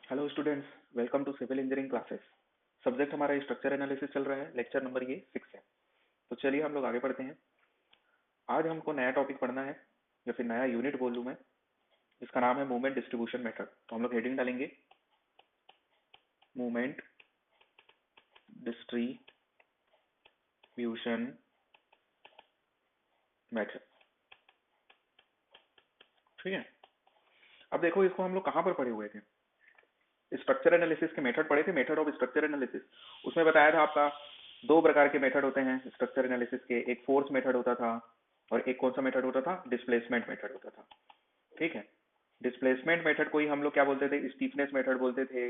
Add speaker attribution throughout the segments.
Speaker 1: Hello students, welcome to civil engineering classes. Subject हमारा structure analysis चल रहा है। लेक्चर नंबर ये 6 है। तो चलिए हम लोग आगे बढ़ते हैं। आज हमको नया टॉपिक पढ़ना है या फिर नया यूनिट बोल लूँ मैं, जिसका नाम है मूवमेंट डिस्ट्रीब्यूशन मेथड। तो हम लोग हेडिंग डालेंगे मूवमेंट डिस्ट्रीब्यूशन मेथड। ठीक है। अब देखो, इसको हम लोग कहाँ पर पढ़े हुए थे? स्ट्रक्चर एनालिसिस के मेथड पढ़े थे, मेथड ऑफ स्ट्रक्चर एनालिसिस। उसमें बताया था आपका दो प्रकार के मेथड होते हैं स्ट्रक्चर एनालिसिस के। एक फोर्स मेथड होता था और एक कौन सा मेथड होता था? डिस्प्लेसमेंट मेथड होता था। ठीक है। डिस्प्लेसमेंट मेथड को ही हम लोग क्या बोलते थे? स्टीफनेस मेथड बोलते थे।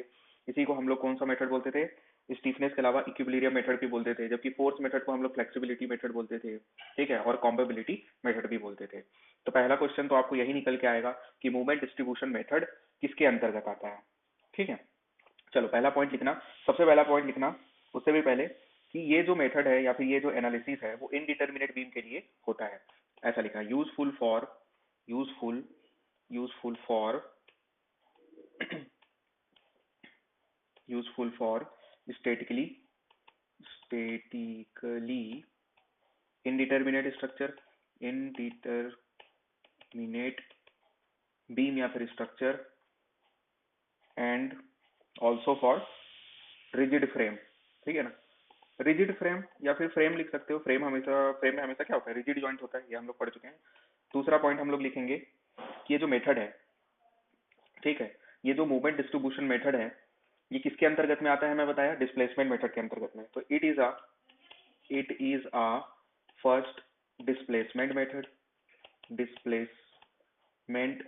Speaker 1: इसी को हम लोग कौन सा मेथड बोलते थे? स्टीफनेस के अलावा इक्विलिब्रियम मेथड भी बोलते थे। जबकि फोर्स मेथड को हम लोग फ्लेक्सिबिलिटी मेथड बोलते थे। ठीक है। और कॉम्पेबिलिटी मेथड भी बोलते थे। तो पहला क्वेश्चन तो आपको यही निकल के आएगा कि मूवमेंट डिस्ट्रीब्यूशन मेथड किसके अंतर्गत आता है। ठीक है। चलो, पहला पॉइंट लिखना। सबसे पहला पॉइंट लिखना उससे भी पहले कि ये जो मेथड है या फिर ये जो एनालिसिस है वो इनडिटर्मिनेट बीम के लिए होता है। ऐसा लिखा है, useful useful for useful for statically indeterminate structure, indeterminate beam या फिर structure, and also for rigid frame. ठीक है ना। रिजिड फ्रेम या फिर फ्रेम लिख सकते हो। फ्रेम में हमेशा क्या होता है? रिजिड जॉइंट होता है, ये हम लोग पढ़ चुके हैं। दूसरा पॉइंट हम लोग लिखेंगे कि ये जो मेथड है, ठीक है, ये जो मूवमेंट डिस्ट्रीब्यूशन मेथड है, ये किसके अंतर्गत में आता है? मैं बताया डिस्प्लेसमेंट मेथड के अंतर्गत में। तो it is a first displacement method. Displacement,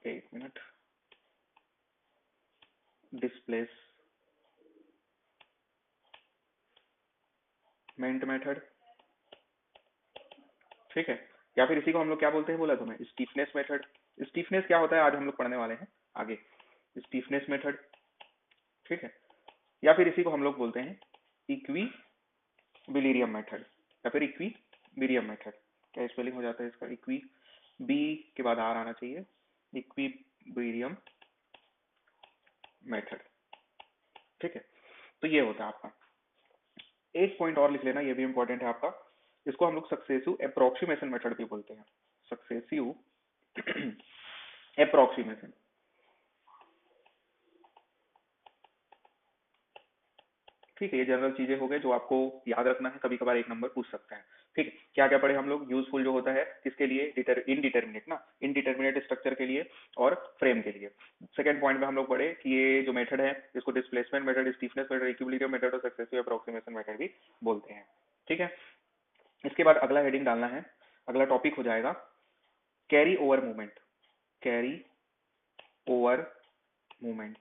Speaker 1: एक मिनट, डिस्प्लेसमेंट मेथड। ठीक है। या फिर इसी को हम लोग क्या बोलते हैं, बोला तुम्हें? Stiffness method. स्टीफनेस क्या होता है आज हम लोग पढ़ने वाले हैं आगे। Stiffness method. ठीक है। या फिर इसी को हम लोग बोलते हैं इक्विबिलियम मेथड या फिर इक्विबिलियम मेथड। क्या स्पेलिंग हो जाता है इसका? इक्वी, बी के बाद आर आना चाहिए। Equilibrium method. ठीक है। तो ये होता है आपका। एक पॉइंट और लिख लेना, ये भी इंपॉर्टेंट है आपका। इसको हम लोग सक्सेसिव अप्रोक्सीमेशन मेथड भी बोलते हैं। Successive approximation. ठीक है। ये जनरल चीजें हो गए जो आपको याद रखना है, कभी कभार एक नंबर पूछ सकते हैं। ठीक है। क्या क्या पढ़े हम लोग? यूजफुल जो होता है किसके लिए? इनडिटर्मिनेट ना, इनडिटर्मिनेट स्ट्रक्चर के लिए और फ्रेम के लिए। सेकंड पॉइंट में हम लोग पढ़े कि ये जो मेथड है इसको displacement method, stiffness method, equilibrium method और सक्सेसिव अप्रोक्सीमेशन मेथड भी बोलते हैं। ठीक है। इसके बाद अगला हेडिंग डालना है, अगला टॉपिक हो जाएगा carry over movement. Carry over movement.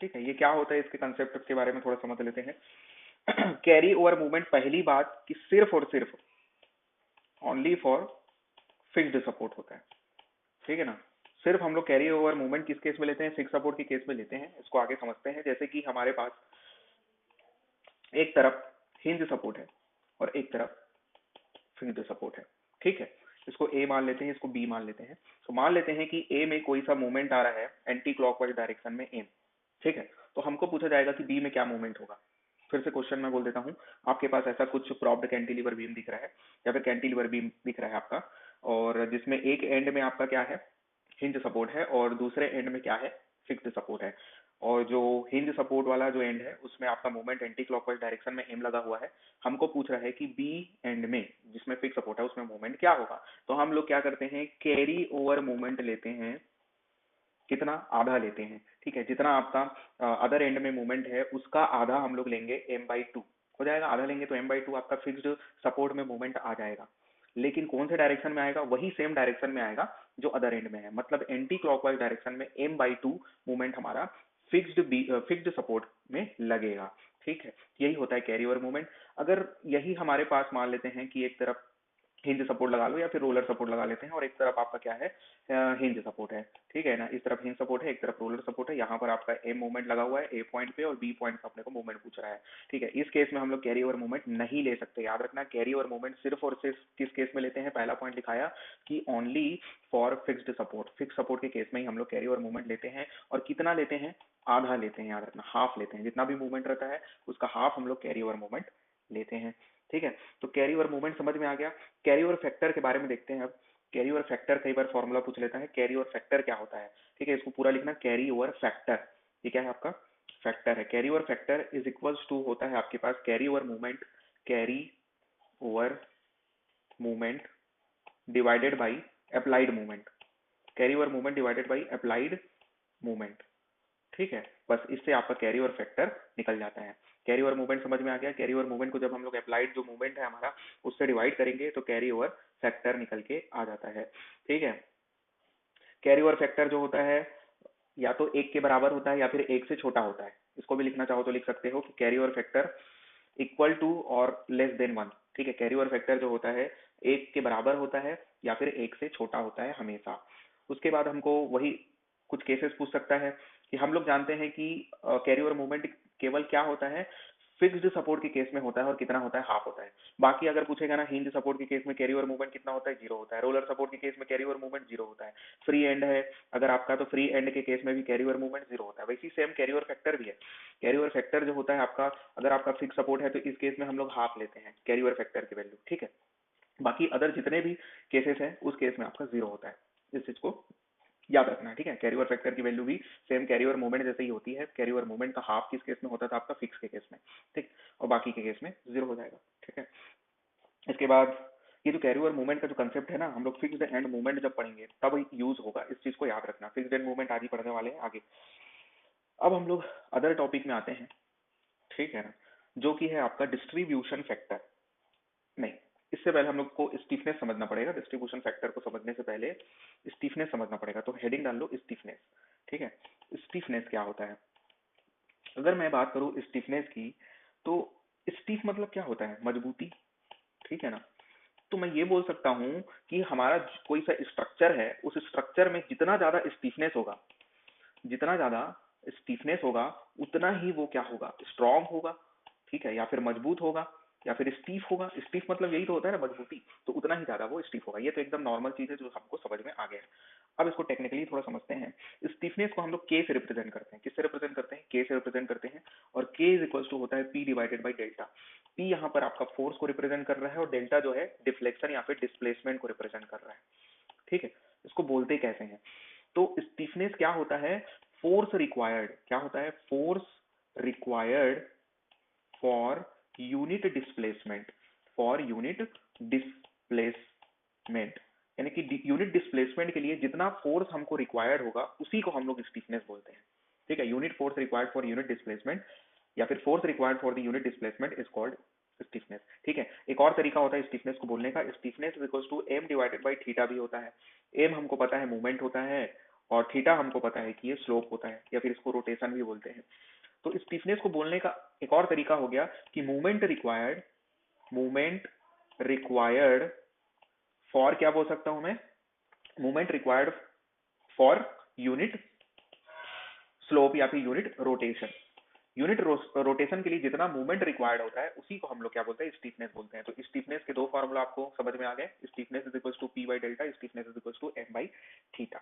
Speaker 1: ठीक है। ये क्या होता है, इसके कंसेप्ट के बारे में थोड़ा समझ लेते हैं। कैरी ओवर मूवमेंट, पहली बात कि सिर्फ और सिर्फ ओनली फॉर फिक्स्ड सपोर्ट होता है। ठीक है ना। सिर्फ हम लोग कैरी ओवर मूवमेंट किस केस में लेते हैं? फिक्स सपोर्ट के केस में लेते हैं। इसको आगे समझते हैं। जैसे कि हमारे पास एक तरफ हिंज सपोर्ट है और एक तरफ फिक्स्ड सपोर्ट है। ठीक है। इसको ए मान लेते हैं, इसको बी मान लेते हैं। तो मान लेते हैं कि ए में कोई सा मूवमेंट आ रहा है एंटी क्लॉकवाइज डायरेक्शन में एम। ठीक है। तो हमको पूछा जाएगा कि बी में क्या मूवमेंट होगा। फिर से क्वेश्चन मैं बोल देता हूँ। आपके पास ऐसा कुछ प्रॉप्ड कैंटिलीवर बीम दिख रहा है या फिर कैंटिलीवर बीम दिख रहा है आपका, और जिसमें एक एंड में आपका क्या है? हिंज सपोर्ट है और दूसरे एंड में क्या है? फिक्स्ड सपोर्ट है। और जो हिंज सपोर्ट वाला जो एंड है उसमें आपका मूवमेंट एंटी क्लॉकवाइज डायरेक्शन में एम लगा हुआ है। हमको पूछ रहा है कि बी एंड में जिसमें फिक्स सपोर्ट है उसमें मूवमेंट क्या होगा। तो हम लोग क्या करते हैं? कैरी ओवर मूवमेंट लेते हैं। कितना? आधा लेते हैं। ठीक है। जितना आपका अदर एंड में मूवमेंट है उसका आधा हम लोग लेंगे, m/2 हो जाएगा। आधा लेंगे तो m/2 आपका फिक्स्ड सपोर्ट में मूवमेंट आ जाएगा। लेकिन कौन से डायरेक्शन में आएगा? वही सेम डायरेक्शन में आएगा जो अदर एंड में है। मतलब एंटी क्लॉकवाइज डायरेक्शन में m/2 मूवमेंट हमारा फिक्स्ड सपोर्ट में लगेगा। ठीक है। यही होता है कैरी ओवर मूवमेंट। अगर यही हमारे पास मान लेते हैं कि एक तरफ हिंज सपोर्ट लगा लो या फिर रोलर सपोर्ट लगा लेते हैं, और एक तरफ आपका क्या है, हिंज सपोर्ट है, ठीक है ना। इस तरफ हिंज सपोर्ट है, एक तरफ रोलर सपोर्ट है। यहाँ पर आपका ए मूवमेंट लगा हुआ है ए पॉइंट पे, और बी पॉइंट पे अपने को मूवमेंट पूछ रहा है, ठीक है। इस केस में हम लोग कैरी ओवर मूवमेंट नहीं ले सकते, याद रखना। कैरी ओवर मूवमेंट सिर्फ और सिर्फ किस केस में लेते हैं, पहला पॉइंट दिखाया कि only for fixed support, fix support के केस में ही हम लोग कैरी ओवर मूवमेंट लेते हैं। और कितना लेते हैं, आधा लेते हैं, याद रखना, हाफ लेते हैं। जितना भी मूवमेंट रहता है उसका हाफ हम लोग कैरी ओवर मूवमेंट लेते हैं, ठीक है। तो कैरी ओवर मूवमेंट समझ में आ गया। कैरी ओवर फैक्टर के बारे में देखते हैं अब। कैरी ओवर फैक्टर कई बार फॉर्मूला पूछ लेता है, कैरी ओवर फैक्टर क्या होता है, ठीक है। इसको पूरा लिखना, कैरी ओवर फैक्टर, ये क्या है आपका, फैक्टर है। Carry over factor is equals to होता है आपके पास carry over movement, carry over movement divided by applied movement, carry over movement divided by applied movement, ठीक है। बस इससे आपका कैरी ओवर फैक्टर निकल जाता है। कैरी ओवर मूवमेंट समझ में आ गया। कैरी ओवर मूवमेंट को जब हम लोग अप्लाइड जो मूवमेंट है हमारा उससे डिवाइड करेंगे तो कैरी ओवर फैक्टर निकल के आ जाता है, ठीक है। कैरी ओवर फैक्टर जो होता है या तो एक के बराबर होता है या फिर एक से छोटा होता है। इसको भी लिखना चाहो तो लिख सकते हो कि carry over factor equal to और लेस देन 1, ठीक है। कैरी ओवर फैक्टर जो होता है एक के बराबर होता है या फिर एक से छोटा होता है हमेशा। उसके बाद हमको वही कुछ केसेस पूछ सकता है कि हम लोग जानते हैं कि कैरी ओवर मूवमेंट केवल क्या होता है, फिक्स्ड सपोर्ट के केस में होता है, और कितना होता है, हाफ होता है। बाकी अगर पूछेगा ना, हिंज सपोर्ट के केस में कैरी ओवर मूवमेंट कितना होता है, जीरो होता है। रोलर सपोर्ट के केस में कैरी ओवर मूवमेंट जीरो होता है। फ्री एंड है अगर आपका, तो फ्री एंड के केस में भी कैरी ओवर मूवमेंट जीरो होता है। वैसे सेम कैरी ओवर फैक्टर भी है। कैरी ओवर फैक्टर जो होता है आपका, अगर आपका फिक्स सपोर्ट है तो इस केस में हम लोग हाफ लेते हैं कैरी ओवर फैक्टर की वैल्यू, ठीक है। बाकी अदर जितने भी केसेस हैं उस केस में आपका जीरो होता है। इस चीज को याद रखना है, ठीक है। कैरी ओवर फैक्टर की वैल्यू भी सेम कैरी ओवर मूवमेंट जैसे ही होती है। कैरी ओवर मूवमेंट का हाफ किस केस में होता था आपका, फिक्स के केस में, ठीक, और बाकी के केस में जीरो हो जाएगा, ठीक है। इसके बाद ये जो कैरी ओवर मूवमेंट का जो कंसेप्ट है ना, हम लोग फिक्स्ड एंड मूवमेंट जब पढ़ेंगे तब यूज होगा, इस चीज को याद रखना। फिक्स्ड एंड मूवमेंट आज ही पढ़ने वाले हैं आगे। अब हम लोग अदर टॉपिक में आते हैं, ठीक है ना, जो कि है आपका डिस्ट्रीब्यूशन फैक्टर। नहीं, इससे पहले हम लोग को स्टीफनेस समझना पड़ेगा। डिस्ट्रीब्यूशन फैक्टर को समझने से पहले स्टीफनेस समझना पड़ेगा। तो हेडिंग डाल लो स्टीफनेस, ठीक है। स्टीफनेस क्या होता है, अगर मैं बात करूं स्टीफनेस की, तो स्टीफ मतलब क्या होता है, मजबूती, ठीक है ना। तो मैं ये बोल सकता हूं कि हमारा कोई सा स्ट्रक्चर है, उस स्ट्रक्चर में जितना ज्यादा स्टीफनेस होगा, जितना ज्यादा स्टीफनेस होगा उतना ही वो क्या होगा, स्ट्रांग होगा, ठीक है, या फिर मजबूत होगा, या फिर स्टीफ होगा। स्टीफ मतलब यही तो होता है ना, मजबूती, तो उतना ही ज्यादा वो स्टीफ होगा। ये तो एकदम नॉर्मल चीज है जो हमको समझ में आ गया है। अब इसको टेक्निकली थोड़ा समझते हैं। स्टीफनेस को हम लोग के से रिप्रेजेंट करते हैं। किससे रिप्रेजेंट करते हैं, के से रिप्रेजेंट करते हैं। और के इज इक्वल टू होता है P divided by delta. P यहाँ पर आपका फोर्स को रिप्रेजेंट कर रहा है, और डेल्टा जो है डिफ्लेक्शन या फिर डिस्प्लेसमेंट को रिप्रेजेंट कर रहा है, ठीक है। इसको बोलते कैसे हैं, तो स्टीफनेस क्या होता है, फोर्स रिक्वायर्ड, क्या होता है, force required for unit displacement, for unit displacement, यानी कि यूनिट डिस्प्लेसमेंट के लिए जितना फोर्स हमको रिक्वायर्ड होगा उसी को हम लोग स्टीफनेस बोलते हैं, ठीक है। Unit force required for unit displacement या फिर force required for the unit displacement is called stiffness, ठीक है। एक और तरीका होता है स्टीफनेस को बोलने का, stiffness equals to M divided by theta भी होता है। एम हमको पता है मूवमेंट होता है, और थीटा हमको पता है कि ये स्लोप होता है, या फिर इसको रोटेशन भी बोलते हैं। तो स्टीफनेस को बोलने का एक और तरीका हो गया कि मूवमेंट रिक्वायर्ड फॉर, क्या बोल सकता हूं मैं, movement required for unit slope या फिर यूनिट रोटेशन। यूनिट रोटेशन के लिए जितना मूवमेंट रिक्वायर्ड होता है उसी को हम लोग क्या बोलते हैं, स्टीफनेस बोलते हैं। तो स्टीफनेस के दो फॉर्मूला आपको समझ में आ गए, stiffness is equal to P by delta, stiffness is equal to M by theta,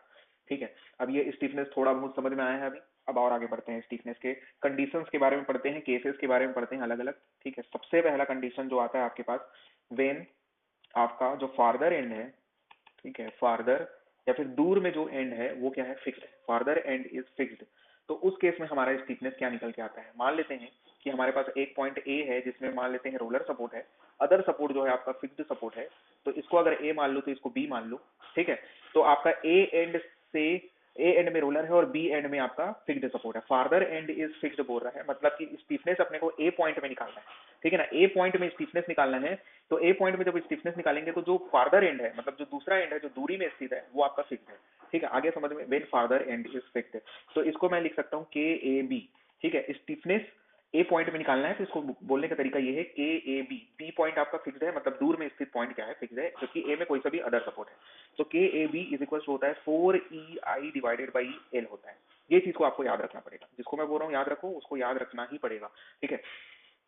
Speaker 1: ठीक है। अब ये स्टीफनेस थोड़ा बहुत समझ में आया है अभी। अब और आगे बढ़ते हैं, स्टीफनेस के कंडीशंस के बारे में पढ़ते हैं, केसेस के बारे में पढ़ते हैं अलग अलग, ठीक है। सबसे पहला कंडीशन जो आता है आपके पास, वेन आपका जो फार्दर एंड है, ठीक है, फार्दर या फिर दूर में जो एंड है वो क्या है, फिक्स्ड है, फार्दर एंड इज फिक्स्ड। तो उस केस में हमारा स्टीफनेस क्या निकल के आता है, मान लेते हैं कि हमारे पास एक पॉइंट ए है जिसमें मान लेते हैं रोलर सपोर्ट है, अदर सपोर्ट जो है आपका फिक्स्ड सपोर्ट है। तो इसको अगर ए मान लो तो इसको बी मान लो, ठीक है। तो आपका ए एंड में रोलर है और बी एंड में आपका फिक्स्ड सपोर्ट है। फार्दर एंड इज फिक्स्ड बोल रहा है, मतलब कि स्टीफनेस अपने को ए पॉइंट में निकालना है, ठीक है ना। ए पॉइंट में स्टीफनेस निकालना है, तो ए पॉइंट में जब स्टीफनेस निकालेंगे तो जो फार्दर एंड है, मतलब जो दूसरा एंड है जो दूरी में स्थित है, वो आपका फिक्स्ड है, ठीक है। आगे समझ में, when farther end is fixed, तो इसको मैं लिख सकता हूँ के ए बी, ठीक है। स्टीफनेस ए पॉइंट में निकालना है तो इसको बोलने का तरीका ये है के ए बी, बी पॉइंट आपका फिक्स्ड है, मतलब दूर में स्थित पॉइंट क्या है, फिक्स्ड है, जबकि ए में कोई सा भी अदर सपोर्ट है। तो के ए बी इज इक्वल होता है 4EI डिवाइडेड बाई एल होता है। ये चीज को आपको याद रखना पड़ेगा, जिसको मैं बोल रहा हूँ याद रखो, उसको याद रखना ही पड़ेगा। ठीक है,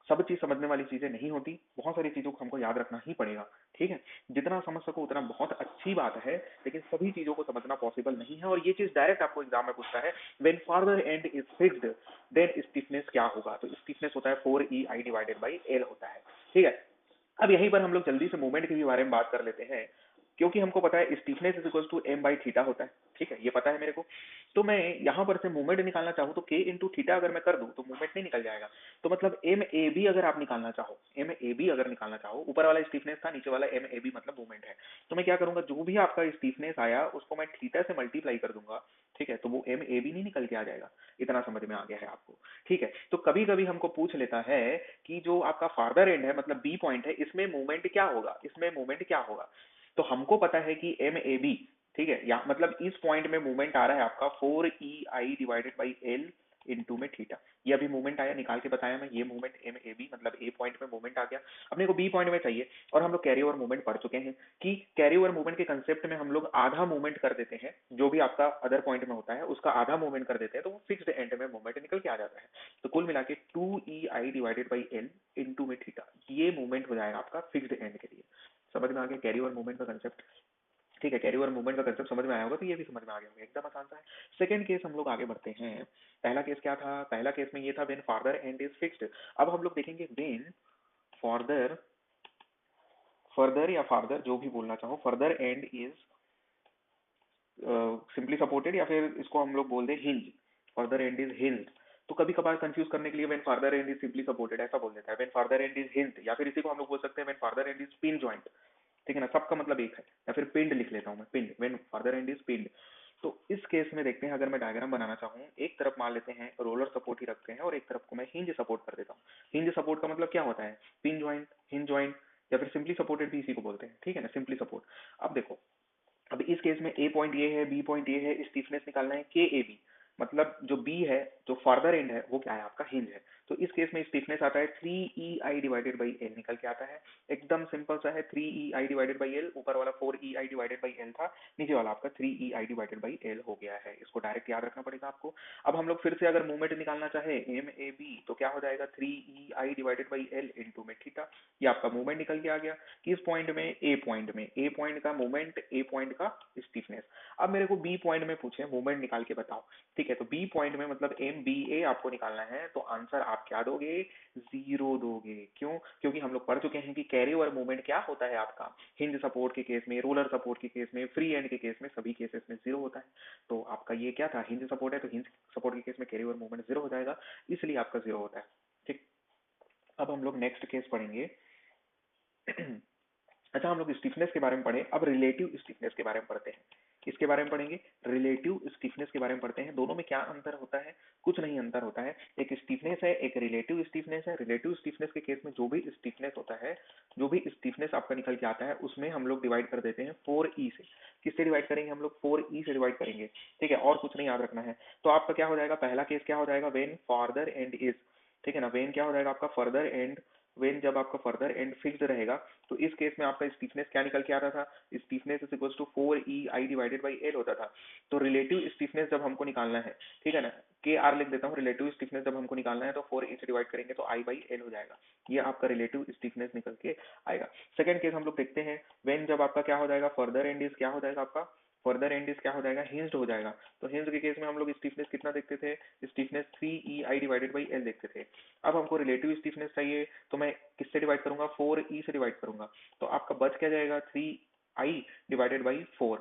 Speaker 1: सब चीज समझने वाली चीजें नहीं होती, बहुत सारी चीजों को हमको याद रखना ही पड़ेगा। ठीक है, जितना समझ सको उतना बहुत अच्छी बात है, लेकिन सभी चीजों को समझना पॉसिबल नहीं है। और ये चीज डायरेक्ट आपको एग्जाम में पूछता है, when farther end is fixed then stiffness क्या होगा, तो स्टिफनेस होता है 4EI डिवाइडेड बाई एल होता है। ठीक है, अब यहीं पर हम लोग जल्दी से मूवमेंट के भी बारे में बात कर लेते हैं, क्योंकि हमको पता है stiffness is equal to M by theta होता है। ठीक है, ये पता है मेरे को। तो मैं यहाँ पर से मूवमेंट निकालना चाहूँ तो के इंटू थीटा अगर मैं कर दूं तो मूवमेंट नहीं निकल जाएगा। तो मतलब एम ए बी अगर आप निकालना चाहो, एम ए बी अगर निकालना चाहो, ऊपर वाला स्टीफनेस था, नीचे वाला एम ए बी मतलब मूवमेंट है, तो मैं क्या करूंगा, जो भी आपका स्टीफनेस आया उसको मैं थीटा से मल्टीप्लाई कर दूंगा। ठीक है, तो वो एम ए बी नहीं निकल के आ जाएगा। इतना समझ में आ गया है आपको? ठीक है, तो कभी कभी हमको पूछ लेता है कि जो आपका फार्दर एंड है, मतलब बी पॉइंट है, इसमें मूवमेंट क्या होगा, इसमें मूवमेंट क्या होगा। तो हमको पता है कि एम ए बी, ठीक है, या मतलब इस पॉइंट में मूवमेंट आ रहा है आपका 4EI divided by L into में थीटा। ये अभी मूवमेंट आया, निकाल के बताया मैं, ये मूवमेंट एम ए बी मतलब ए पॉइंट में मूवमेंट आ गया। अपने को बी पॉइंट में चाहिए, और हम लोग कैरी ओवर मूवमेंट पढ़ चुके हैं कि कैरी ओवर मूवमेंट के कंसेप्ट में हम लोग आधा मूवमेंट कर देते हैं, जो भी आपका अदर पॉइंट में होता है उसका आधा मूवमेंट कर देते हैं, तो वो फिक्स्ड एंड में मूवमेंट निकल के आ जाता है। तो कुल मिला के 2EI divided by L into में थीटा, ये मूवमेंट हो जाएगा आपका फिक्स्ड एंड के लिए। समझ में आ गया कैरी ओवर मूवमेंट का कंसेप्ट? ठीक है, कैरी ओवर मूवमेंट का कंसेप्ट समझ में आया होगा, तो ये भी समझ में आ गया होगा, एकदम आसान सा है। सेकंड केस हम लोग आगे बढ़ते हैं। पहला केस क्या था, पहला केस में ये था when farther end is fixed. अब हम लोग देखेंगे व्हेन फार्दर, फर्दर या फार्दर जो भी बोलना चाहो, further end is simply supported, या फिर इसको हम लोग बोल दे hinge, further end is hinge. तो कभी कभार कंफ्यूज करने के लिए when farther end is simply supported ऐसा बोल देता है, when farther end is hinge, या फिर इसी को हम लोग बोल सकते हैं when farther end is pin joint. ठीक है ना, सबका मतलब एक है, या फिर पिंड लिख लेता हूँ मैं, पिंड, व्हेन फार्दर एंड इज पिंड। तो इस केस में देखते हैं, अगर मैं डायग्राम बनाना चाहूँ, एक तरफ मान लेते हैं रोलर सपोर्ट ही रखते हैं, और एक तरफ को मैं हिंज सपोर्ट कर देता हूँ। हिंज सपोर्ट का मतलब क्या होता है, पिन जॉइंट, हिंज जॉइंट, या फिर सिंपली सपोर्टेड भी इसी को बोलते हैं। ठीक है ना, सिंपली सपोर्ट। अब देखो, अब इस केस में ए पॉइंट ये है, बी पॉइंट ये है, स्टीफनेस निकालना है के ए बी, मतलब जो बी है, जो फार्दर एंड है, वो क्या है आपका हिंज है। तो इस केस में स्टीफनेस आता है 3EI डिवाइडेड बाई एल निकल के आता है। एकदम सिंपल सा है, 3EI डिवाइडेड बाई एल, ऊपर वाला 4EI डिवाइडेड बाई एल था, नीचे वाला आपका 3EI डिवाइडेड बाई एल हो गया है। इसको डायरेक्ट याद रखना पड़ेगा आपको। अब हम लोग फिर से अगर मूवमेंट निकालना चाहे एम ए बी, तो क्या हो जाएगा 3EI divided by L into में थीटा। ये आपका मूवमेंट निकल के आ गया। किस पॉइंट में, ए पॉइंट में, ए पॉइंट का मूवमेंट, ए पॉइंट का स्टीफनेस। अब मेरे को बी पॉइंट में पूछे मूवमेंट निकाल के बताओ। ठीक है, तो बी पॉइंट में मतलब एम बी ए आपको निकालना है, तो आंसर आप क्या दोगे, जीरो दोगे। क्यों? क्योंकि हम लोग पढ़ चुके हैं कि कैरी ओवर मूवमेंट क्या होता है आपका, हिंज सपोर्ट के केस में, रोलर सपोर्ट के केस में, फ्री एंड के केस में, सभी केसेस में जीरो होता है। तो आपका ये क्या था, हिंज सपोर्ट है, तो हिंज सपोर्ट के केस में कैरी ओवर मूवमेंट जीरो हो जाएगा, इसलिए आपका जीरो होता है। ठीक, अब हम लोग नेक्स्ट केस पढ़ेंगे। अच्छा, हम लोग स्टिफनेस के बारे में पढ़े, अब रिलेटिव स्टिफनेस के बारे में पढ़ते हैं। किसके बारे में पढ़ेंगे, रिलेटिव स्टिफनेस के बारे में पढ़ते हैं। दोनों में क्या अंतर होता है, कुछ नहीं अंतर होता है। एक स्टिफनेस है, एक रिलेटिव स्टिफनेस है। रिलेटिव स्टिफनेस के केस में जो भी स्टिफनेस होता है, जो भी स्टिफनेस आपका निकल के आता है, उसमें हम लोग डिवाइड कर देते हैं 4E से। किससे डिवाइड करेंगे हम लोग, 4E से डिवाइड करेंगे। ठीक है, और कुछ नहीं याद रखना है। तो आपका क्या हो जाएगा, पहला केस क्या हो जाएगा, वेन फार्दर एंड इज। ठीक है ना, वेन क्या हो जाएगा आपका, फर्दर एंड, वेन जब आपका फर्दर एंड फिक्स्ड रहेगा, तो इस केस में आपका स्टीफनेस क्या निकल के आता था, stiffness is equal to 4EI divided by L होता था। तो रिलेटिव स्टीफनेस जब हमको निकालना है, ठीक है ना, के आर लिख देता हूँ, रिलेटिव स्टीफनेस जब हमको निकालना है तो 4E से डिवाइड करेंगे तो आई बाई एल हो जाएगा। ये आपका रिलेटिव स्टीफनेस निकल के आएगा। सेकंड केस हम लोग देखते हैं, वेन जब आपका क्या हो जाएगा, फर्दर एंड इज क्या हो जाएगा आपका, फर्दर एंड इज क्या हो जाएगा, हिंज्ड हो जाएगा। तो हिंज के केस में हम लोग स्टीफनेस कितना देखते थे, stiffness 3EI divided by L देखते थे। अब हमको रिलेटिव स्टीफनेस चाहिए, तो मैं किससे डिवाइड करूंगा, 4E से डिवाइड करूंगा। तो आपका बच क्या जाएगा, 3I डिवाइडेड बाई 4।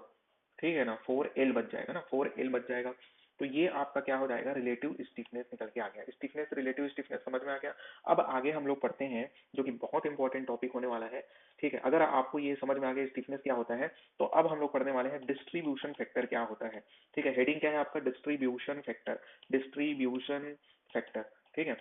Speaker 1: ठीक है ना, 4L बच जाएगा ना, 4L बच जाएगा। तो ये आपका क्या हो जाएगा, रिलेटिव स्टिफनेस निकल के आ गया। स्टिफनेस, रिलेटिव स्टिफनेस समझ में आ गया। अब आगे हम लोग पढ़ते हैं, जो कि बहुत इंपॉर्टेंट टॉपिक होने वाला है। ठीक है, अगर आपको ये समझ में आ गया स्टिफनेस क्या होता है, तो अब हम लोग पढ़ने वाले हैं डिस्ट्रीब्यूशन फैक्टर क्या होता है। ठीक है, हेडिंग क्या है आपका, डिस्ट्रीब्यूशन फैक्टर, डिस्ट्रीब्यूशन फैक्टर। ठीक है,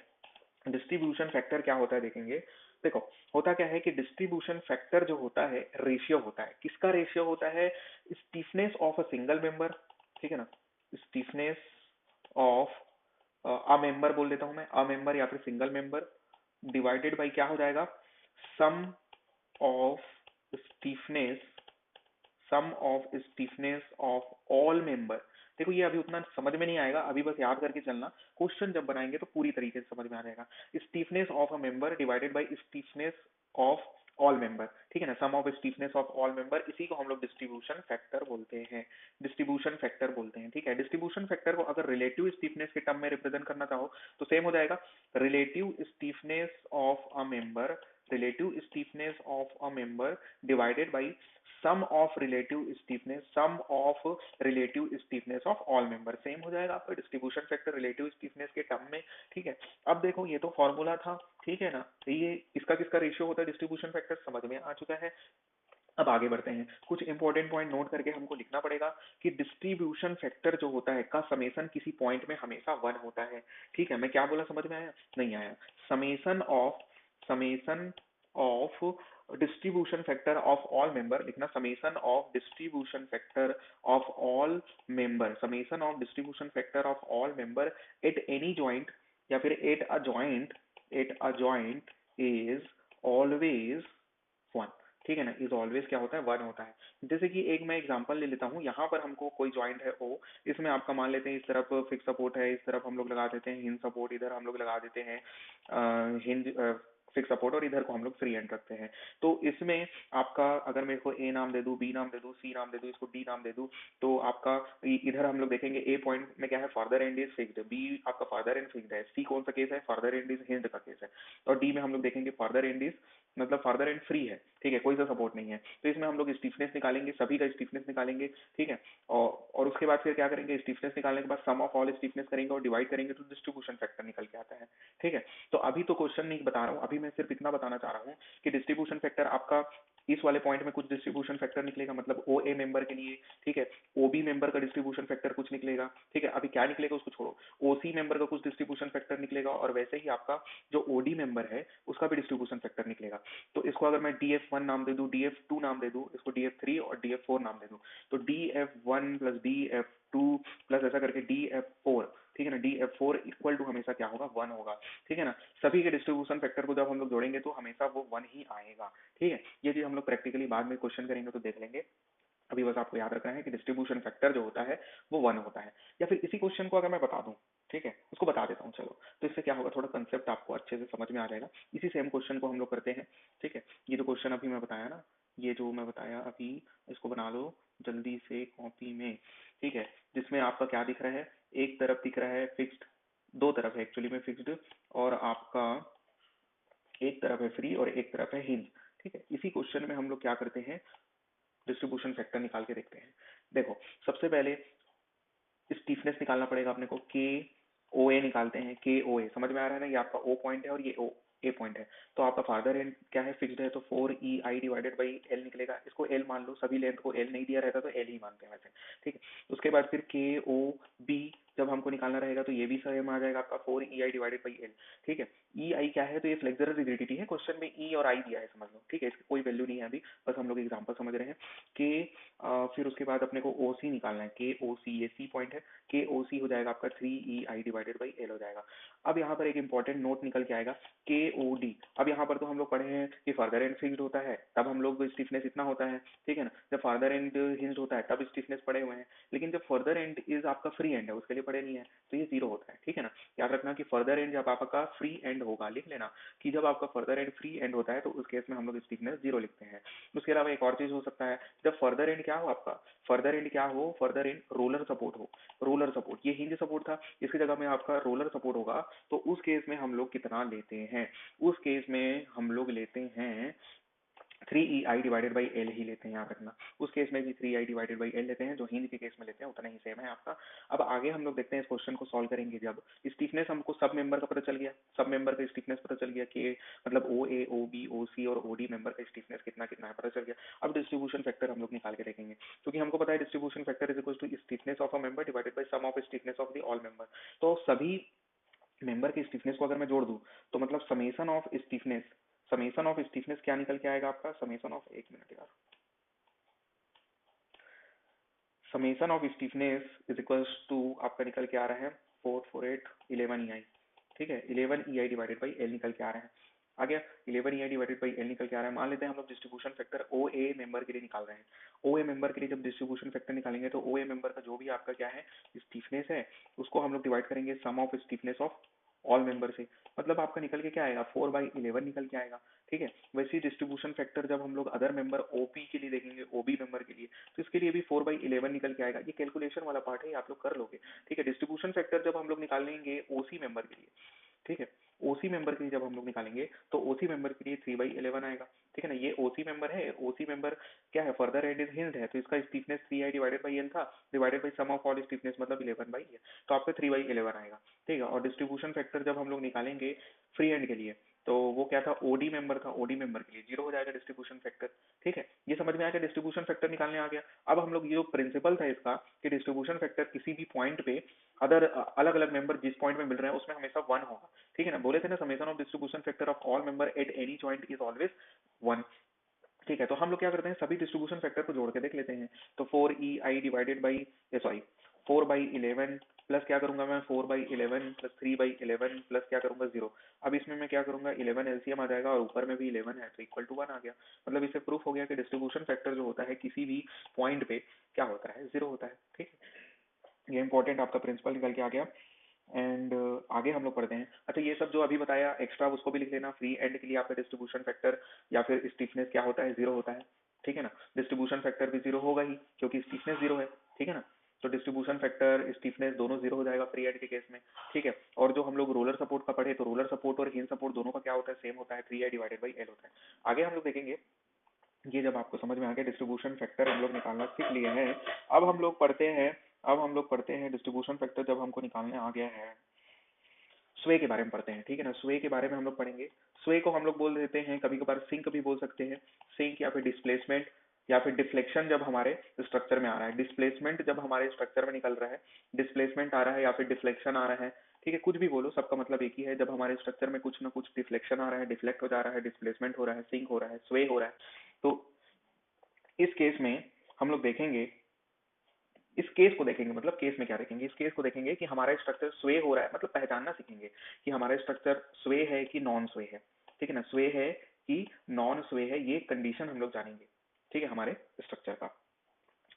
Speaker 1: डिस्ट्रीब्यूशन फैक्टर क्या होता है देखेंगे। देखो, होता क्या है कि डिस्ट्रीब्यूशन फैक्टर जो होता है, रेशियो होता है। किसका रेशियो होता है, stiffness of a single member, ठीक है ना, स्टीफनेस ऑफ अ मेंबर बोल देता हूं मैं, अ मेंबर या फिर सिंगल मेंबर, डिवाइडेड बाई क्या हो जाएगा, sum of stiffness, sum of stiffness of all member. देखो ये अभी उतना समझ में नहीं आएगा, अभी बस याद करके चलना, क्वेश्चन जब बनाएंगे तो पूरी तरीके से समझ में आ जाएगा। Stiffness of a member divided by stiffness of all member, ठीक है ना, sum of stiffness of all member, इसी को हम लोग डिस्ट्रीब्यूशन फैक्टर बोलते हैं, डिस्ट्रीब्यूशन फैक्टर बोलते हैं, ठीक है। डिस्ट्रीब्यूशन फैक्टर को अगर रिलेटिव स्टीफनेस के टर्म में रिप्रेजेंट करना चाहो तो सेम हो जाएगा, relative stiffness of a member, relative stiffness of a member divided by sum of relative stiffness, sum of relative stiffness of all member, same हो जाएगा आपका डिस्ट्रीब्यूशन फैक्टर रिलेटिव स्टीफनेस के टर्म में, ठीक है। अब देखो ये तो फॉर्मूला था, ठीक है ना, तो ये इसका किसका रेशियो होता है डिस्ट्रीब्यूशन फैक्टर, समझ में आ चुका है। अब आगे बढ़ते हैं, कुछ इंपॉर्टेंट पॉइंट नोट करके हमको लिखना पड़ेगा कि डिस्ट्रीब्यूशन फैक्टर जो होता है का समेसन किसी पॉइंट में हमेशा 1 होता है, ठीक है। मैं क्या बोला, समझ में आया, नहीं आया, summation of distribution factor of all member लिखना, summation of distribution factor of all member, summation of distribution factor of all member at any joint या फिर at a joint is always 1, ठीक है ना, इज ऑलवेज क्या होता है, 1 होता है। जैसे कि एक मैं एग्जांपल ले लेता हूँ, यहाँ पर हमको कोई जॉइंट है ओ, इसमें आपका मान लेते हैं इस तरफ फिक्स सपोर्ट है, इस तरफ हम लोग लगा देते हैं हिंज सपोर्ट, इधर हम लोग लगा देते हैं हिंज फिक्स सपोर्ट, और इधर को हम लोग फ्री एंड रखते हैं। तो इसमें आपका अगर मैं इसको ए नाम दे दूं, बी नाम दे दूं, सी नाम दे दूं, इसको डी नाम दे दूं, तो आपका इधर हम लोग देखेंगे ए पॉइंट में क्या है, further end is fixed, B आपका फर्दर एंड फिक्स्ड है, सी कौन सा केस है, फर्दर एंड इज हिंज का केस है, और डी में हम लोग देखेंगे फर्दर एंड इज मतलब फर्दर एंड फ्री है, ठीक है, कोई सा सपोर्ट नहीं है। तो इसमें हम लोग स्टीफनेस निकालेंगे, सभी का स्टीफनेस निकालेंगे, ठीक है। और उसके बाद फिर क्या करेंगे, स्टीफनेस निकालने के बाद सम ऑफ ऑल स्टीफनेस करेंगे और डिवाइड करेंगे तो डिस्ट्रीब्यूशन फैक्टर निकल के आता है, ठीक है। तो अभी तो क्वेश्चन नहीं बता रहा हूँ, अभी मैं सिर्फ इतना बताना चाह रहा हूँ कि डिस्ट्रीब्यूशन फैक्टर आपका इस वाले पॉइंट में कुछ डिस्ट्रीब्यूशन फैक्टर निकलेगा, मतलब ओ ए मेंबर के लिए, ठीक है, ओ बी मेंबर का डिस्ट्रीब्यूशन फैक्टर कुछ निकलेगा, ठीक है। अभी क्या निकलेगा उसको छोड़ो, ओ सी मेंबर का कुछ डिस्ट्रीब्यूशन फैक्टर निकलेगा, और वैसे ही आपका जो ओडी मेंबर है उसका भी डिस्ट्रीब्यूशन फैक्टर निकलेगा। तो इसको अगर मैं DF1 नाम दे दूं, DF2 नाम दे दूं, इसको DF3 और DF4 नाम दे दूं, तो DF1 प्लस DF2 प्लस ऐसा करके DF4, ठीक है ना, DF4 इक्वल टू हमेशा क्या होगा, 1 होगा, ठीक है ना। सभी के डिस्ट्रीब्यूशन फैक्टर को जब हम लोग जोड़ेंगे तो हमेशा वो 1 ही आएगा, ठीक है। ये चीज हम लोग प्रैक्टिकली बाद में क्वेश्चन करेंगे तो देख लेंगे, अभी बस आपको याद रखना है कि डिस्ट्रीब्यूशन फैक्टर जो होता है वो 1 होता है। या फिर इसी क्वेश्चन को अगर मैं बता दूं, ठीक है, उसको बता देता हूँ चलो, तो इससे क्या होगा, थोड़ा कंसेप्ट आपको अच्छे से समझ में आ जाएगा। इसी सेम क्वेश्चन को हम लोग करते हैं, ठीक है। ये जो क्वेश्चन अभी मैं बताया ना, ये जो मैं बताया अभी, इसको बना लो जल्दी से कॉपी में, ठीक है। जिसमें आपका क्या दिख रहा है, एक तरफ दिख रहा है फिक्स्ड, दो तरफ है एक्चुअली में फिक्स्ड, और आपका एक तरफ है फ्री और एक तरफ है हिंज, ठीक है। इसी क्वेश्चन में हम लोग क्या करते हैं, डिस्ट्रीब्यूशन फैक्टर निकाल के देखते हैं। देखो सबसे पहले स्टीफनेस निकालना पड़ेगा अपने को, के ओ ए निकालते हैं, के ओ ए, समझ में आ रहा है ना, ये आपका ओ पॉइंट है और ये ओ ए पॉइंट है, तो आपका फादर एंड क्या है, फिक्स्ड है, तो 4EI डिवाइडेड बाई एल निकलेगा, इसको एल मान लो, सभी लेंथ को एल नहीं दिया रहता तो एल ही मानते हैं वैसे, ठीक है। उसके बाद फिर के ओ बी जब हमको निकालना रहेगा तो ये भी सेम आ जाएगा आपका 4EI डिवाइडेड बाई एल, ठीक है। ई आई क्या है, तो ये फ्लेक्सुरल रिजिडिटी है, क्वेश्चन में ई और आई दिया है समझ लो, ठीक है, इसकी कोई वैल्यू नहीं है अभी, बस हम लोग एग्जाम्पल समझ रहे हैं। के फिर उसके बाद अपने को ओ सी निकालना है, के ओ सी, ये सी पॉइंट है, के ओ सी हो जाएगा आपका 3EI डिवाइडेड बाई एल हो जाएगा। अब यहाँ पर एक इंपॉर्टेंट नोट निकल के आएगा, के ओ डी। अब यहाँ पर तो हम लोग पढ़े हैं कि फादर एंड फिक्स्ड होता है तब हम लोग स्टिफनेस इतना होता है, ठीक है ना, जब फादर एंड हिंज होता है तब स्टिफनेस पड़े हुए हैं, लेकिन जब फर्दर एंड इज आपका फ्री एंड है उसके लिए पड़े नहीं है, तो ये 0 होता है, ठीक है ना। याद रखना कि फर्दर एंड जब आपका फ्री एंड होगा, लिख लेना कि जब आपका फर्दर एंड फ्री एंड होता है तो उस केस में हम लोग स्टिफनेस 0 लिखते हैं। उसके अलावा एक और चीज हो सकता है, जब फर्दर एंड क्या हो आपका, फर्दर एंड क्या हो, फर्दर एंड रोलर सपोर्ट हो, रोलर सपोर्ट, ये हिंज सपोर्ट था, इसकी जगह में आपका रोलर सपोर्ट होगा, तो उस केस में हम लोग कितना लेते हैं, उस केस में हम लोग लेते हैं 3EI डिवाइडेड बाई एल ही लेते हैं, याद रखना, उस केस में भी 3EI डिवाइडेड बाई एल लेते हैं, जो हिंज के केस में लेते हैं उतना ही सेम है आपका। अब आगे हम लोग देखते हैं इस क्वेश्चन को सॉल्व करेंगे, जब स्टीफनेस हमको सब मेंबर का पता चल गया, सब मेंबर का स्टीफनेस पता चल गया कि मतलब ओ ए ओ बी ओ सी और ओ डी मेंबर का स्टीफनेस कितना कितना है पता चल गया। अब डिस्ट्रीब्यूशन फैक्टर हम लोग निकाल के देखेंगे, क्योंकि हमको पता है distribution factor is equal to stiffness of a member divided by sum of stiffness of the all member. तो सभी मेंबर की स्टीफनेस को अगर मैं जोड़ दूं तो मतलब समेसन ऑफ स्टीफनेस क्या निकल के आएगा आपका, समेसन ऑफ, एक मिनट यार, summation of stiffness is equals to आपका निकल के आ रहा है 448 11 EI, ठीक है, 11 EI डिवाइडेड बाई एल निकल के आ रहे हैं। आ गया, 11 EI डिवाइडेड बाई एल निकल के आ रहा है। मान लेते हैं हम लोग distribution factor O A member के लिए निकाल रहे हैं। ओ ए मेंबर के लिए जब डिस्ट्रीब्यूशन फैक्टर निकालेंगे तो ओ ए मेंबर का जो भी आपका क्या है स्टीफनेस है उसको हम लोग डिवाइड करेंगे sum of stiffness of all member से, मतलब आपका निकल के क्या आएगा 4/11 निकल के आएगा, ठीक है। वैसे ही डिस्ट्रीब्यूशन फैक्टर जब हम लोग अदर मेंबर ओपी के लिए देखेंगे, ओबी मेंबर के लिए, तो इसके लिए भी 4/11 निकल के आएगा। ये कैलकुलेशन वाला पार्ट है, आप लोग कर लोगे, ठीक है। डिस्ट्रीब्यूशन फैक्टर जब हम लोग निकालेंगे ओसी मेंबर के लिए, ठीक है, ओसी मेंबर के लिए जब हम लोग निकालेंगे तो ओसी मेंबर के लिए 3/11 आएगा, ठीक है ना। ये ओसी मेंबर है, ओसी मेंबर क्या है, फर्दर एंड इज हिंट है, तो इसका stiffness 3i divided by L था, divided by sum of all stiffness मतलब 11/एल, तो आपका 3/11 आएगा, ठीक है। और डिस्ट्रीब्यूशन फैक्टर जब हम लोग निकालेंगे फ्री एंड के लिए तो वो क्या था, ओडी मेंबर था, ओडी मेंबर के लिए 0 हो जाएगा डिस्ट्रीब्यूशन फैक्टर, ठीक है। ये समझ में आ गया, डिस्ट्रीब्यूशन फैक्टर निकालने आ गया। अब हम लोग ये जो प्रिंसिपल था इसका कि डिस्ट्रीब्यूशन फैक्टर किसी भी पॉइंट पे अदर अलग अलग मेंबर जिस पॉइंट में मिल रहे हैं उसमें हमेशा 1 होगा, ठीक है ना। बोले थे ना summation of distribution factor of all member at any joint is always 1, ठीक है। तो हम लोग क्या करते हैं, सभी डिस्ट्रीब्यूशन फैक्टर को जोड़ के देख लेते हैं। तो 4EI divided by sorry 4/11 plus क्या करूंगा मैं 4/11 प्लस 3/11 प्लस क्या करूंगा 0। अब इसमें मैं क्या करूंगा 11 एलसीएम आ जाएगा और ऊपर में भी 11 है तो इक्वल टू 1 आ गया। मतलब इससे प्रूफ हो गया कि डिस्ट्रीब्यूशन फैक्टर जो होता है किसी भी पॉइंट पे क्या होता है 0 होता है, ठीक है। ये इंपॉर्टेंट आपका प्रिंसिपल निकल के आ गया। एंड आगे हम लोग पढ़ते हैं। अच्छा ये सब जो अभी बताया एक्स्ट्रा उसको भी लिख लेना। फ्री एंड के लिए आपका डिस्ट्रीब्यूशन फैक्टर या फिर स्टिफनेस क्या होता है 0 होता है, ठीक है ना। डिस्ट्रीब्यूशन फैक्टर भी 0 होगा ही क्योंकि स्टिफनेस 0 है, ठीक है ना। तो डिस्ट्रीब्यूशन फैक्टर स्टिफनेस दोनों 0 हो जाएगा फ्री एंड के केस में, ठीक है। और जो हम लोग रोलर सपोर्ट का पढ़े तो रोलर सपोर्ट और हिंज सपोर्ट दोनों का क्या होता है सेम होता है 3i डिवाइडेड बाई एल होता है। आगे हम लोग देखेंगे। ये जब आपको समझ में आ गया डिस्ट्रीब्यूशन फैक्टर हम लोग निकालना सीख लिए हैं। अब हम लोग पढ़ते हैं, अब हम लोग पढ़ते हैं डिस्ट्रीब्यूशन फैक्टर जब हमको निकालने आ गया है स्वे के बारे में पढ़ते हैं, ठीक है ना। स्वे के बारे में हम लोग पढ़ेंगे। स्वे को हम लोग बोल देते हैं कभी कभार सिंक भी बोल सकते हैं, सिंक या फिर डिस्प्लेसमेंट या फिर डिफ्लेक्शन जब हमारे स्ट्रक्चर में आ रहा है, डिस्प्लेसमेंट जब हमारे स्ट्रक्चर में निकल रहा है, डिस्प्लेसमेंट आ रहा है या फिर डिफ्लेक्शन आ रहा है, ठीक है। कुछ भी बोलो सबका मतलब एक ही है, जब हमारे स्ट्रक्चर में कुछ ना कुछ डिफ्लेक्शन आ रहा है, डिफ्लेक्ट हो जा रहा है, डिस्प्लेसमेंट हो रहा है, सिंक हो रहा है, स्वे हो रहा है, तो इस केस में हम लोग देखेंगे, इस केस को देखेंगे, मतलब केस में क्या देखेंगे, इस केस को देखेंगे कि हमारा स्ट्रक्चर स्वे हो रहा है, मतलब पहचानना सीखेंगे कि हमारा स्ट्रक्चर स्वे है कि नॉन स्वे है, ठीक है ना। स्वे है कि नॉन स्वे है ये कंडीशन हम लोग जानेंगे, ठीक है, हमारे स्ट्रक्चर का।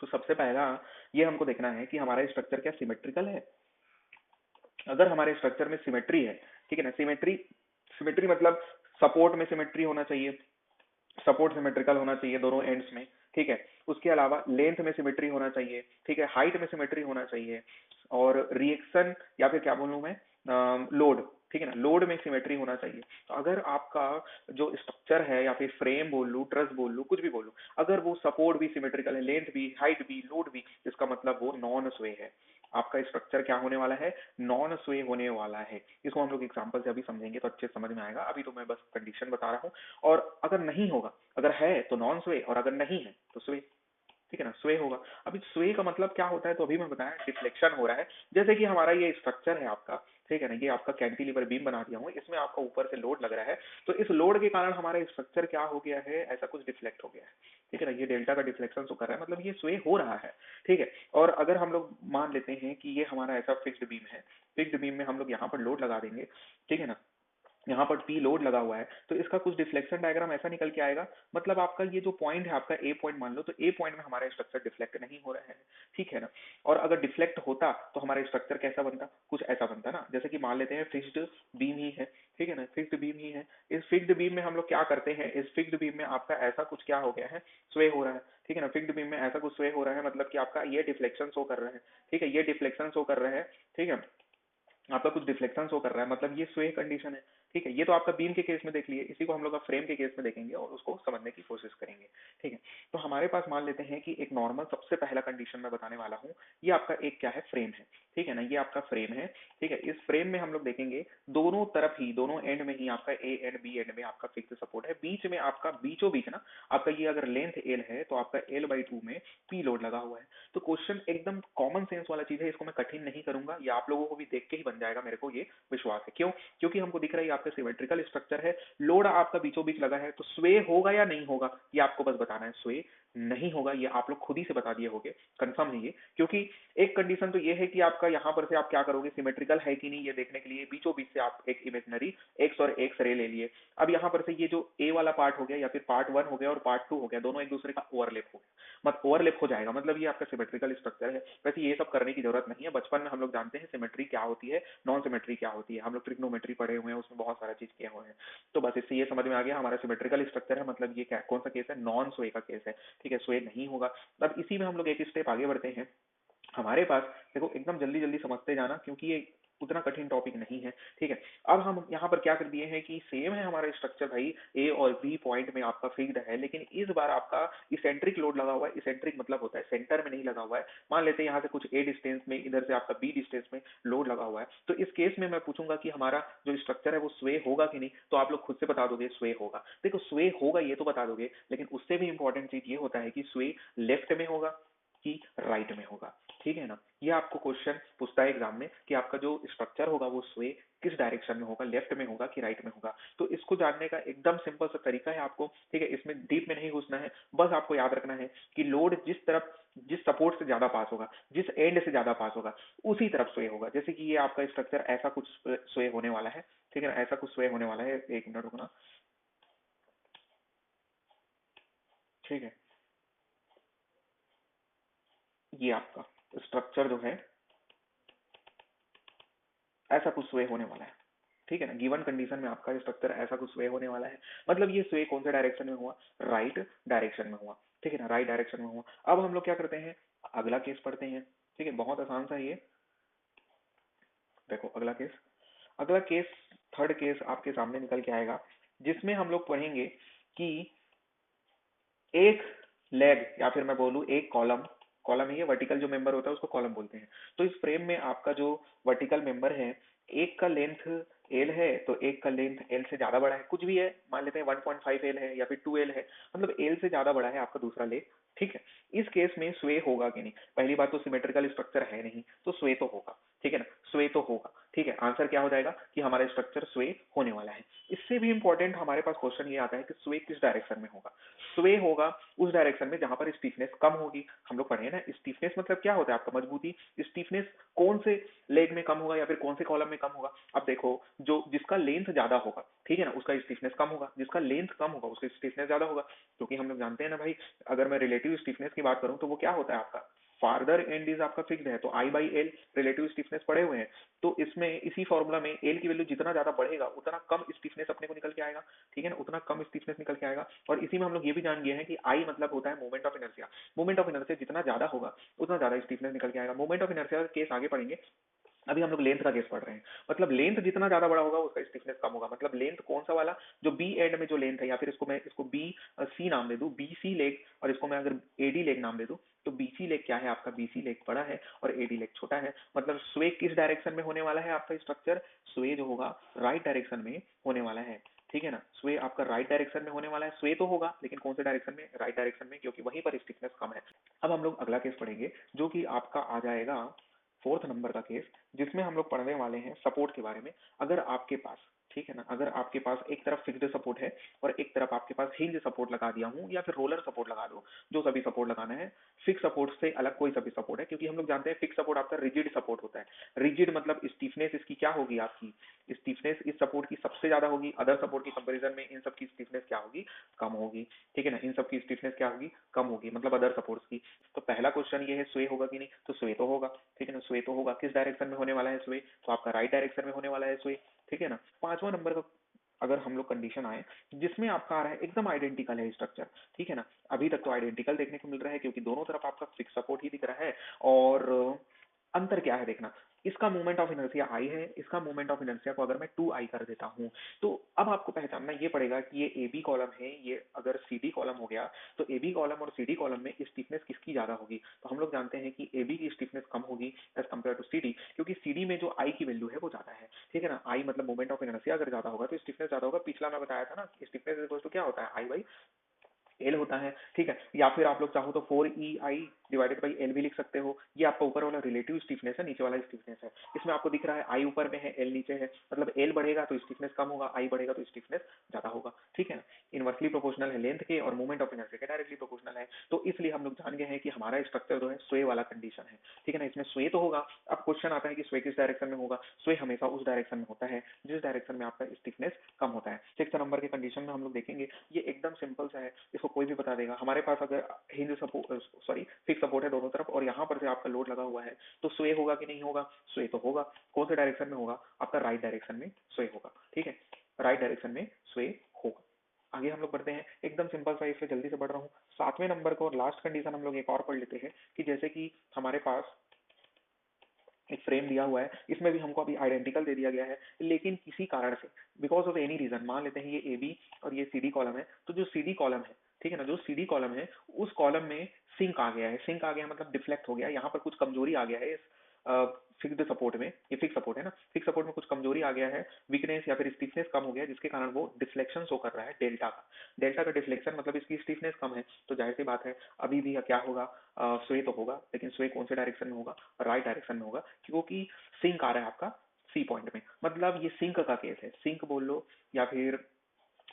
Speaker 1: तो सबसे पहला ये हमको देखना है कि हमारा स्ट्रक्चर क्या सिमेट्रिकल है। अगर हमारे स्ट्रक्चर में सिमेट्री है, ठीक है ना, सिमेट्री, सिमेट्री मतलब सपोर्ट में सिमेट्री होना चाहिए, सपोर्ट सिमेट्रिकल होना चाहिए दोनों एंड्स में, ठीक है। उसके अलावा लेंथ में सिमेट्री होना चाहिए, ठीक है, हाइट में सिमेट्री होना चाहिए, और रिएक्शन या फिर क्या बोलूं मैं लोड, ठीक है ना, लोड में सिमेट्री होना चाहिए। तो अगर आपका जो स्ट्रक्चर है या फिर फ्रेम बोल लूं, ट्रस बोल लूं, कुछ भी बोल लूं, अगर वो सपोर्ट भी सिमेट्रिकल है, लेंथ भी, हाइट भी, लोड भी, इसका मतलब वो नॉन स्वे है। आपका स्ट्रक्चर क्या होने वाला है, नॉन स्वे होने वाला है। इसको हम लोग एग्जांपल से अभी समझेंगे तो अच्छे समझ में आएगा, अभी तो मैं बस कंडीशन बता रहा हूँ। और अगर नहीं होगा, अगर है तो नॉन स्वे और अगर नहीं है तो स्वे, ठीक है ना, स्वे होगा। अभी स्वे का मतलब क्या होता है तो अभी मैं बताया डिफ्लेक्शन हो रहा है। जैसे कि हमारा ये स्ट्रक्चर है आपका, ठीक है ना, ये आपका कैंटिलीवर बीम बना दिया हूँ, इसमें आपका ऊपर से लोड लग रहा है, तो इस लोड के कारण हमारा स्ट्रक्चर क्या हो गया है, ऐसा कुछ डिफ्लेक्ट हो गया है, ठीक है ना। ये डेल्टा का डिफ्लेक्शन शो कर रहा है, मतलब ये स्वे हो रहा है, ठीक है। और अगर हम लोग मान लेते हैं कि ये हमारा ऐसा फिक्स्ड बीम है, फिक्स्ड बीम में हम लोग यहाँ पर लोड लगा देंगे, ठीक है ना, यहाँ पर पी लोड लगा हुआ है, तो इसका कुछ डिफ्लेक्शन डायग्राम ऐसा निकल के आएगा। मतलब आपका ये जो पॉइंट है आपका ए पॉइंट मान लो, तो ए पॉइंट में हमारा स्ट्रक्चर डिफ्लेक्ट नहीं हो रहा है, ठीक है ना। और अगर डिफ्लेक्ट होता तो हमारा स्ट्रक्चर कैसा बनता, कुछ ऐसा बनता ना, जैसे कि मान लेते हैं फिक्स्ड बीम ही है, ठीक है ना, फिक्स्ड बीम ही है। इस फिक्स्ड बीम में हम लोग क्या करते हैं, इस फिक्स्ड बीम में आपका ऐसा कुछ क्या हो गया है, स्वे हो रहा है, ठीक है ना। फिक्स्ड बीम में ऐसा कुछ स्वे हो रहा है, मतलब कि आपका ये डिफ्लेक्शन शो कर रहा है, ठीक है, ये डिफ्लेक्शन शो कर रहा है, ठीक है, आपका कुछ डिफ्लेक्शन शो कर रहा है, मतलब ये स्वे कंडीशन है, ठीक है। ये तो आपका बीम के केस में देख लिए, इसी को हम लोग का फ्रेम के केस में देखेंगे और उसको समझने की कोशिश करेंगे, ठीक है। तो हमारे पास मान लेते हैं कि एक नॉर्मल सबसे पहला कंडीशन मैं बताने वाला हूँ, ये आपका एक क्या है फ्रेम है, ठीक है ना, ये आपका फ्रेम है, ठीक है। इस फ्रेम में हम लोग देखेंगे दोनों तरफ ही, दोनों एंड में ही आपका ए एंड बी एंड में आपका फिक्स सपोर्ट है, बीच में आपका बीचों बीच ना आपका ये अगर लेंथ एल है तो आपका L/2 में पी लोड लगा हुआ है। तो क्वेश्चन एकदम कॉमन सेंस वाला चीज है, इसको मैं कठिन नहीं करूंगा, ये आप लोगों को भी देख के ही बन जाएगा, मेरे को ये विश्वास है। क्यों, क्योंकि हमको दिख रहा है आपका सिमेट्रिकल स्ट्रक्चर है, लोड आपका बीचों बीच लगा है, तो स्वे होगा या नहीं होगा ये आपको बस बताना है, स्वे नहीं होगा, ये आप लोग खुद ही से बता दिए होगे, कंफर्म है ये, क्योंकि एक कंडीशन तो ये है कि आपका यहाँ पर से आप क्या करोगे, सिमेट्रिकल है कि नहीं ये देखने के लिए बीचों बीच से आप एक इमेजनरी एक्स और एक्स रे ले लिए। अब यहाँ पर से ये जो ए वाला पार्ट हो गया या फिर पार्ट वन हो गया और पार्ट टू हो गया, दोनों एक दूसरे का ओवरलैप हो गया, मत ओवरलैप हो जाएगा, मतलब ये आपका सिमेट्रिकल स्ट्रक्चर है। वैसे ये सब करने की जरूरत नहीं है, बचपन में हम लोग जानते हैं सिमेट्री क्या होती है, नॉन सिमेट्री क्या होती है, हम लोग ट्रिग्नोमेट्री पढ़े हुए हैं, उसमें बहुत सारा चीज किए हुए हैं। तो बस इससे ये समझ में आ गया हमारा सिमेट्रिकल स्ट्रक्चर है, मतलब ये क्या कौन सा केस है, नॉन स्वे का केस है। ठीक है, स्वे नहीं होगा। अब इसी में हम लोग एक स्टेप आगे बढ़ते हैं। हमारे पास देखो एकदम जल्दी जल्दी समझते जाना, क्योंकि ये उतना कठिन टॉपिक नहीं है। ठीक है, अब हम यहाँ पर क्या कर दिए हैं कि सेम है हमारा स्ट्रक्चर भाई, ए और बी पॉइंट में आपका फिक्स्ड है, लेकिन इस बार आपका इसेंट्रिक लोड लगा हुआ है। इसेंट्रिक मतलब होता है सेंटर में नहीं लगा हुआ है। मान लेते हैं यहाँ से कुछ ए डिस्टेंस में, इधर से आपका बी डिस्टेंस में लोड लगा हुआ है, तो इस केस में मैं पूछूंगा कि हमारा जो स्ट्रक्चर है वो स्वे होगा कि नहीं, तो आप लोग खुद से बता दोगे स्वे होगा। देखो स्वे होगा ये तो बता दोगे, लेकिन उससे भी इंपॉर्टेंट चीज ये होता है कि स्वे लेफ्ट में होगा कि राइट में होगा। ठीक है ना, ये आपको क्वेश्चन पूछता है एग्जाम में कि आपका जो स्ट्रक्चर होगा वो स्वे किस डायरेक्शन में होगा, लेफ्ट में होगा कि राइट में होगा। तो इसको जानने का एकदम सिंपल सा तरीका है आपको। ठीक है, इसमें डीप में नहीं घुसना है, बस आपको याद रखना है कि लोड जिस तरफ, जिस सपोर्ट से ज्यादा पास होगा, जिस एंड से ज्यादा पास होगा, उसी तरफ स्वे होगा। जैसे कि ये आपका स्ट्रक्चर ऐसा कुछ स्वे होने वाला है। ठीक है ना, ऐसा कुछ स्वे होने वाला है, एक मिनट रुकना। ठीक है, ये आपका स्ट्रक्चर जो है ऐसा कुछ स्वे होने वाला है। ठीक है ना, गिवन कंडीशन में आपका स्ट्रक्चर ऐसा कुछ स्वे होने वाला है, मतलब ये स्वे कौन से डायरेक्शन में हुआ, राइट डायरेक्शन में हुआ। ठीक है ना, राइट डायरेक्शन में हुआ। अब हम लोग क्या करते हैं, अगला केस पढ़ते हैं। ठीक है, बहुत आसान सा ये, देखो अगला केस, अगला केस, थर्ड केस आपके सामने निकल के आएगा, जिसमें हम लोग पढ़ेंगे कि एक लेग या फिर मैं बोलूं एक कॉलम, कॉलम ही है, वर्टिकल जो मेंबर होता है उसको कॉलम बोलते हैं। तो इस फ्रेम में आपका जो वर्टिकल मेंबर है, एक का लेंथ एल है, तो एक का लेंथ एल से ज्यादा बड़ा है, कुछ भी है, मान लेते हैं 1.5 एल है या फिर 2 एल है, मतलब एल से ज्यादा बड़ा है आपका दूसरा लेग। ठीक है, इस केस में स्वे होगा कि नहीं, पहली बात तो सिमेट्रिकल स्ट्रक्चर है नहीं, तो स्वे तो होगा। ठीक है ना, स्वे तो होगा। ठीक है, आंसर क्या हो जाएगा कि हमारा स्ट्रक्चर स्वे होने वाला है। इससे भी इंपॉर्टेंट हमारे पास क्वेश्चन ये आता है कि स्वे किस डायरेक्शन में होगा। स्वे होगा उस डायरेक्शन में जहां पर स्टीफनेस कम होगी। हम लोग पढ़े ना, स्टीफनेस मतलब क्या होता है आपका, मजबूती। स्टीफनेस कौन से लेग में कम होगा या फिर कौन से कॉलम में कम होगा। अब देखो, जो जिसका लेंथ ज्यादा होगा, ठीक है ना, उसका स्टीफनेस कम होगा, जिसका लेंथ कम होगा उसका स्टीफनेस ज्यादा होगा। क्योंकि हम लोग जानते हैं ना भाई, अगर मैं रिलेटिव स्टीफनेस की बात करूं तो वो क्या होता है आपका, फार्दर एंड इज आपका फिक्स्ड है, तो आई बाई एल रिलेटिव स्टीफनेस पढ़े हुए हैं। तो इसमें इसी फॉर्मूला में एल की वैल्यू जितना ज्यादा बढ़ेगा उतना कम स्टीफनेस अपने को निकल के आएगा। ठीक है ना, उतना कम स्टीफनेस निकल के आएगा। और इसी में हम लोग ये भी जान गए हैं कि आई मतलब होता है moment of inertia. Moment of inertia जितना ज्यादा होगा उतना ज्यादा स्टीफनेस निकल के आएगा। मोमेंट ऑफ इनर्शिया का केस आगे पढ़ेंगे, अभी हम लोग लेंथ का केस पढ़ रहे हैं। मतलब लेंथ जितना ज्यादा बड़ा होगा उसका स्टिफनेस कम होगा। मतलब लेंथ कौन सा वाला, जो बी एंड में जो लेंथ है, या फिर इसको मैं इसको बी सी नाम दे दूं, बी सी लेग, और इसको मैं अगर एडी लेग नाम दे दूं, तो बीसी लेग क्या है आपका, बीसी लेग बड़ा है और एडी लेग छोटा है। मतलब स्वे किस डायरेक्शन में होने वाला है आपका स्ट्रक्चर, स्वे जो होगा राइट डायरेक्शन में होने वाला है। ठीक है ना, स्वे आपका राइट डायरेक्शन में होने वाला है। स्वे तो होगा लेकिन कौन से डायरेक्शन में, राइट डायरेक्शन में, क्योंकि वहीं पर स्टिफनेस कम है। अब हम लोग अगला केस पढ़ेंगे जो कि आपका आ जाएगा फोर्थ नंबर का केस, जिसमें हम लोग पढ़ने वाले हैं सपोर्ट के बारे में। अगर आपके पास, ठीक है ना, अगर आपके पास एक तरफ फिक्स्ड सपोर्ट है और एक तरफ आपके पास हिंज सपोर्ट लगा दिया हूं या फिर रोलर सपोर्ट लगा दो, जो सभी सपोर्ट लगाना है, फिक्स सपोर्ट से अलग कोई सभी सपोर्ट है, क्योंकि हम लोग जानते हैं फिक्स सपोर्ट आपका रिजिड सपोर्ट होता है। रिजिड मतलब स्टीफनेस इसकी क्या होगी आपकी, स्टीफनेस इस सपोर्ट की सबसे ज्यादा होगी, अदर सपोर्ट की कंपेरिजन में इन सब की स्टीफनेस क्या होगी, कम होगी। ठीक है ना, इन सब की स्टीफनेस क्या होगी, कम होगी, मतलब अदर सपोर्ट्स की। तो पहला क्वेश्चन ये है स्वे होगा कि नहीं, तो स्वे तो होगा। ठीक है ना, स्वे तो होगा। किस डायरेक्शन में होने वाला है स्वे, तो आपका राइट डायरेक्शन में होने वाला है स्वे। ठीक है ना, पांचवा नंबर का अगर हम लोग कंडीशन आए, जिसमें आपका आ रहा है एकदम आइडेंटिकल है स्ट्रक्चर। ठीक है ना, अभी तक तो आइडेंटिकल देखने को मिल रहा है क्योंकि दोनों तरफ आपका फिक्स सपोर्ट ही दिख रहा है। और अंतर क्या है देखना, इसका मोमेंट ऑफ इनर्शिया आई है, इसका मोमेंट ऑफ इनर्शिया को अगर मैं 2 आई कर देता हूं, तो अब आपको पहचानना ये पड़ेगा कि ये ए बी कॉलम है, ये अगर सी डी कॉलम हो गया, तो ए बी कॉलम और सी डी कॉलम में स्टिफनेस किसकी ज्यादा होगी। तो हम लोग जानते हैं कि ए बी की स्टिफनेस कम होगी as compared to C D, क्योंकि सी डी में जो आई की वैल्यू है वो ज्यादा है। ठीक है ना, आई मतलब मोमेंट ऑफ इनर्शिया अगर ज्यादा होगा तो स्टिफनेस ज्यादा होगा। पिछला मैं बताया था ना, स्टिफनेस इक्वल टू क्या होता है, आई बाई एल होता है। ठीक है, या फिर आप लोग चाहो तो 4 ई आई डिवाइडेड बाई एल भी लिख सकते हो। ये आपका ऊपर वाला रिलेटिव स्टिफनेस है, नीचे वाला स्टिफनेस है। इसमें आपको दिख रहा है आई ऊपर में है, एल नीचे है, मतलब एल बढ़ेगा तो स्टिफनेस कम होगा, आई बढ़ेगा तो स्टिफनेस ज्यादा होगा, ठीक है ना। इनवर्सली प्रोपोर्शनल है लेंथ के और मोमेंट ऑफ इनर्शिया के डायरेक्टली प्रोपोर्शनल है। तो इसलिए हम लोग जान गए हैं कि हमारा स्ट्रक्चर जो है स्वे वाला कंडीशन है, ठीक है ना। इसमें स्वे तो होगा। अब क्वेश्चन आता है कि स्वे किस डायरेक्शन में होगा। स्वे हमेशा उस डायरेक्शन में होता है जिस डायरेक्शन में आपका स्टिफनेस कम होता है। 6 नंबर के कंडीशन में हम लोग देखेंगे, ये एकदम सिंपल सा है, इसको कोई भी बता देगा। हमारे पास अगर hinge support, sorry fix support है दोनों तरफ और यहाँ पर से आपका लोड लगा हुआ है, तो स्वे होगा कि नहीं होगा? स्वे तो होगा। कौन से डायरेक्शन में होगा? आपका राइट डायरेक्शन में स्वे होगा, ठीक है, राइट डायरेक्शन में स्वे होगा। आगे हम लोग बढ़ते हैं, एकदम सिंपल सा, इसलिए जल्दी से बढ़ रहा हूँ। 7वें नंबर को और लास्ट कंडीशन हम लोग एक और पढ़ लेते हैं कि जैसे कि हमारे पास एक फ्रेम दिया हुआ है, इसमें भी हमको अभी आइडेंटिकल दे दिया गया है, लेकिन किसी कारण से, बिकॉज ऑफ एनी रीजन, मान लेते हैं ये ए बी और ये सी डी कॉलम है, तो जो सी डी कॉलम है, ठीक है ना, जो सी डी कॉलम है उस कॉलम में सिंक आ गया है। सिंक आ गया मतलब डिफ्लेक्ट हो गया, यहाँ पर कुछ कमजोरी आ गया है इस फिक्स्ड सपोर्ट में। ये फिक्स सपोर्ट है ना, फिक्स सपोर्ट में कुछ कमजोरी आ गया है, वीकनेस या फिर स्टिफनेस कम हो गया, जिसके कारण वो डिफ्लेक्शन शो कर रहा है डेल्टा का। डेल्टा का डिफ्लेक्शन मतलब इसकी स्टिफनेस कम है, तो जाहिर सी बात है अभी भी क्या होगा, स्वे तो होगा, लेकिन स्वे कौन से डायरेक्शन में होगा? राइट डायरेक्शन में होगा, क्योंकि सिंक आ रहा है आपका सी पॉइंट में। मतलब ये सिंक का केस है, सिंक बोल लो या फिर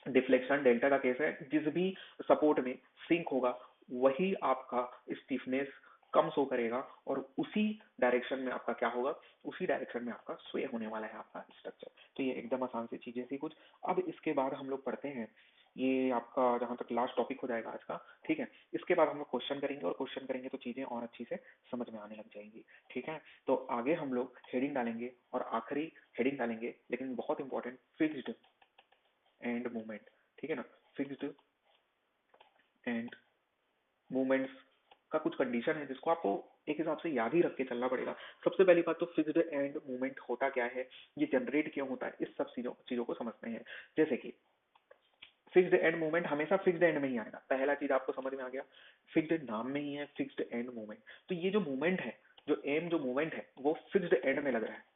Speaker 1: डिफ्लेक्शन डेल्टा का केस है। जिस भी सपोर्ट में सिंक होगा वही आपका स्टिफनेस कम शो करेगा और उसी डायरेक्शन में आपका क्या होगा, उसी डायरेक्शन में आपका स्वे होने वाला है आपका स्ट्रक्चर। तो ये एकदम आसान सी चीजें थी कुछ। अब इसके बाद हम लोग पढ़ते हैं, ये आपका जहां तक लास्ट टॉपिक हो जाएगा आज का, ठीक है। इसके बाद हम लोग क्वेश्चन करेंगे और क्वेश्चन करेंगे तो चीजें और अच्छी से समझ में आने लग जाएंगी, ठीक है। तो आगे हम लोग हेडिंग डालेंगे और आखिरी हेडिंग डालेंगे, लेकिन बहुत इंपॉर्टेंट, फिक्स्ड एंड मूवमेंट, ठीक है ना। फिक्स्ड एंड मूवमेंट्स का कुछ कंडीशन है जिसको आपको एक हिसाब से याद ही रख के चलना पड़ेगा। सबसे पहली बात तो फिक्स्ड एंड मूवमेंट होता क्या है, ये जनरेट क्यों होता है, इस सब चीजों चीजों को समझते हैं। जैसे कि फिक्स्ड एंड मूवमेंट हमेशा फिक्स्ड एंड में ही आएगा, पहला चीज आपको समझ में आ गया, फिक्स्ड नाम में ही है फिक्स्ड एंड मूवमेंट। तो ये जो मूवमेंट है, जो एम जो मूवमेंट है वो फिक्स्ड एंड में लग रहा है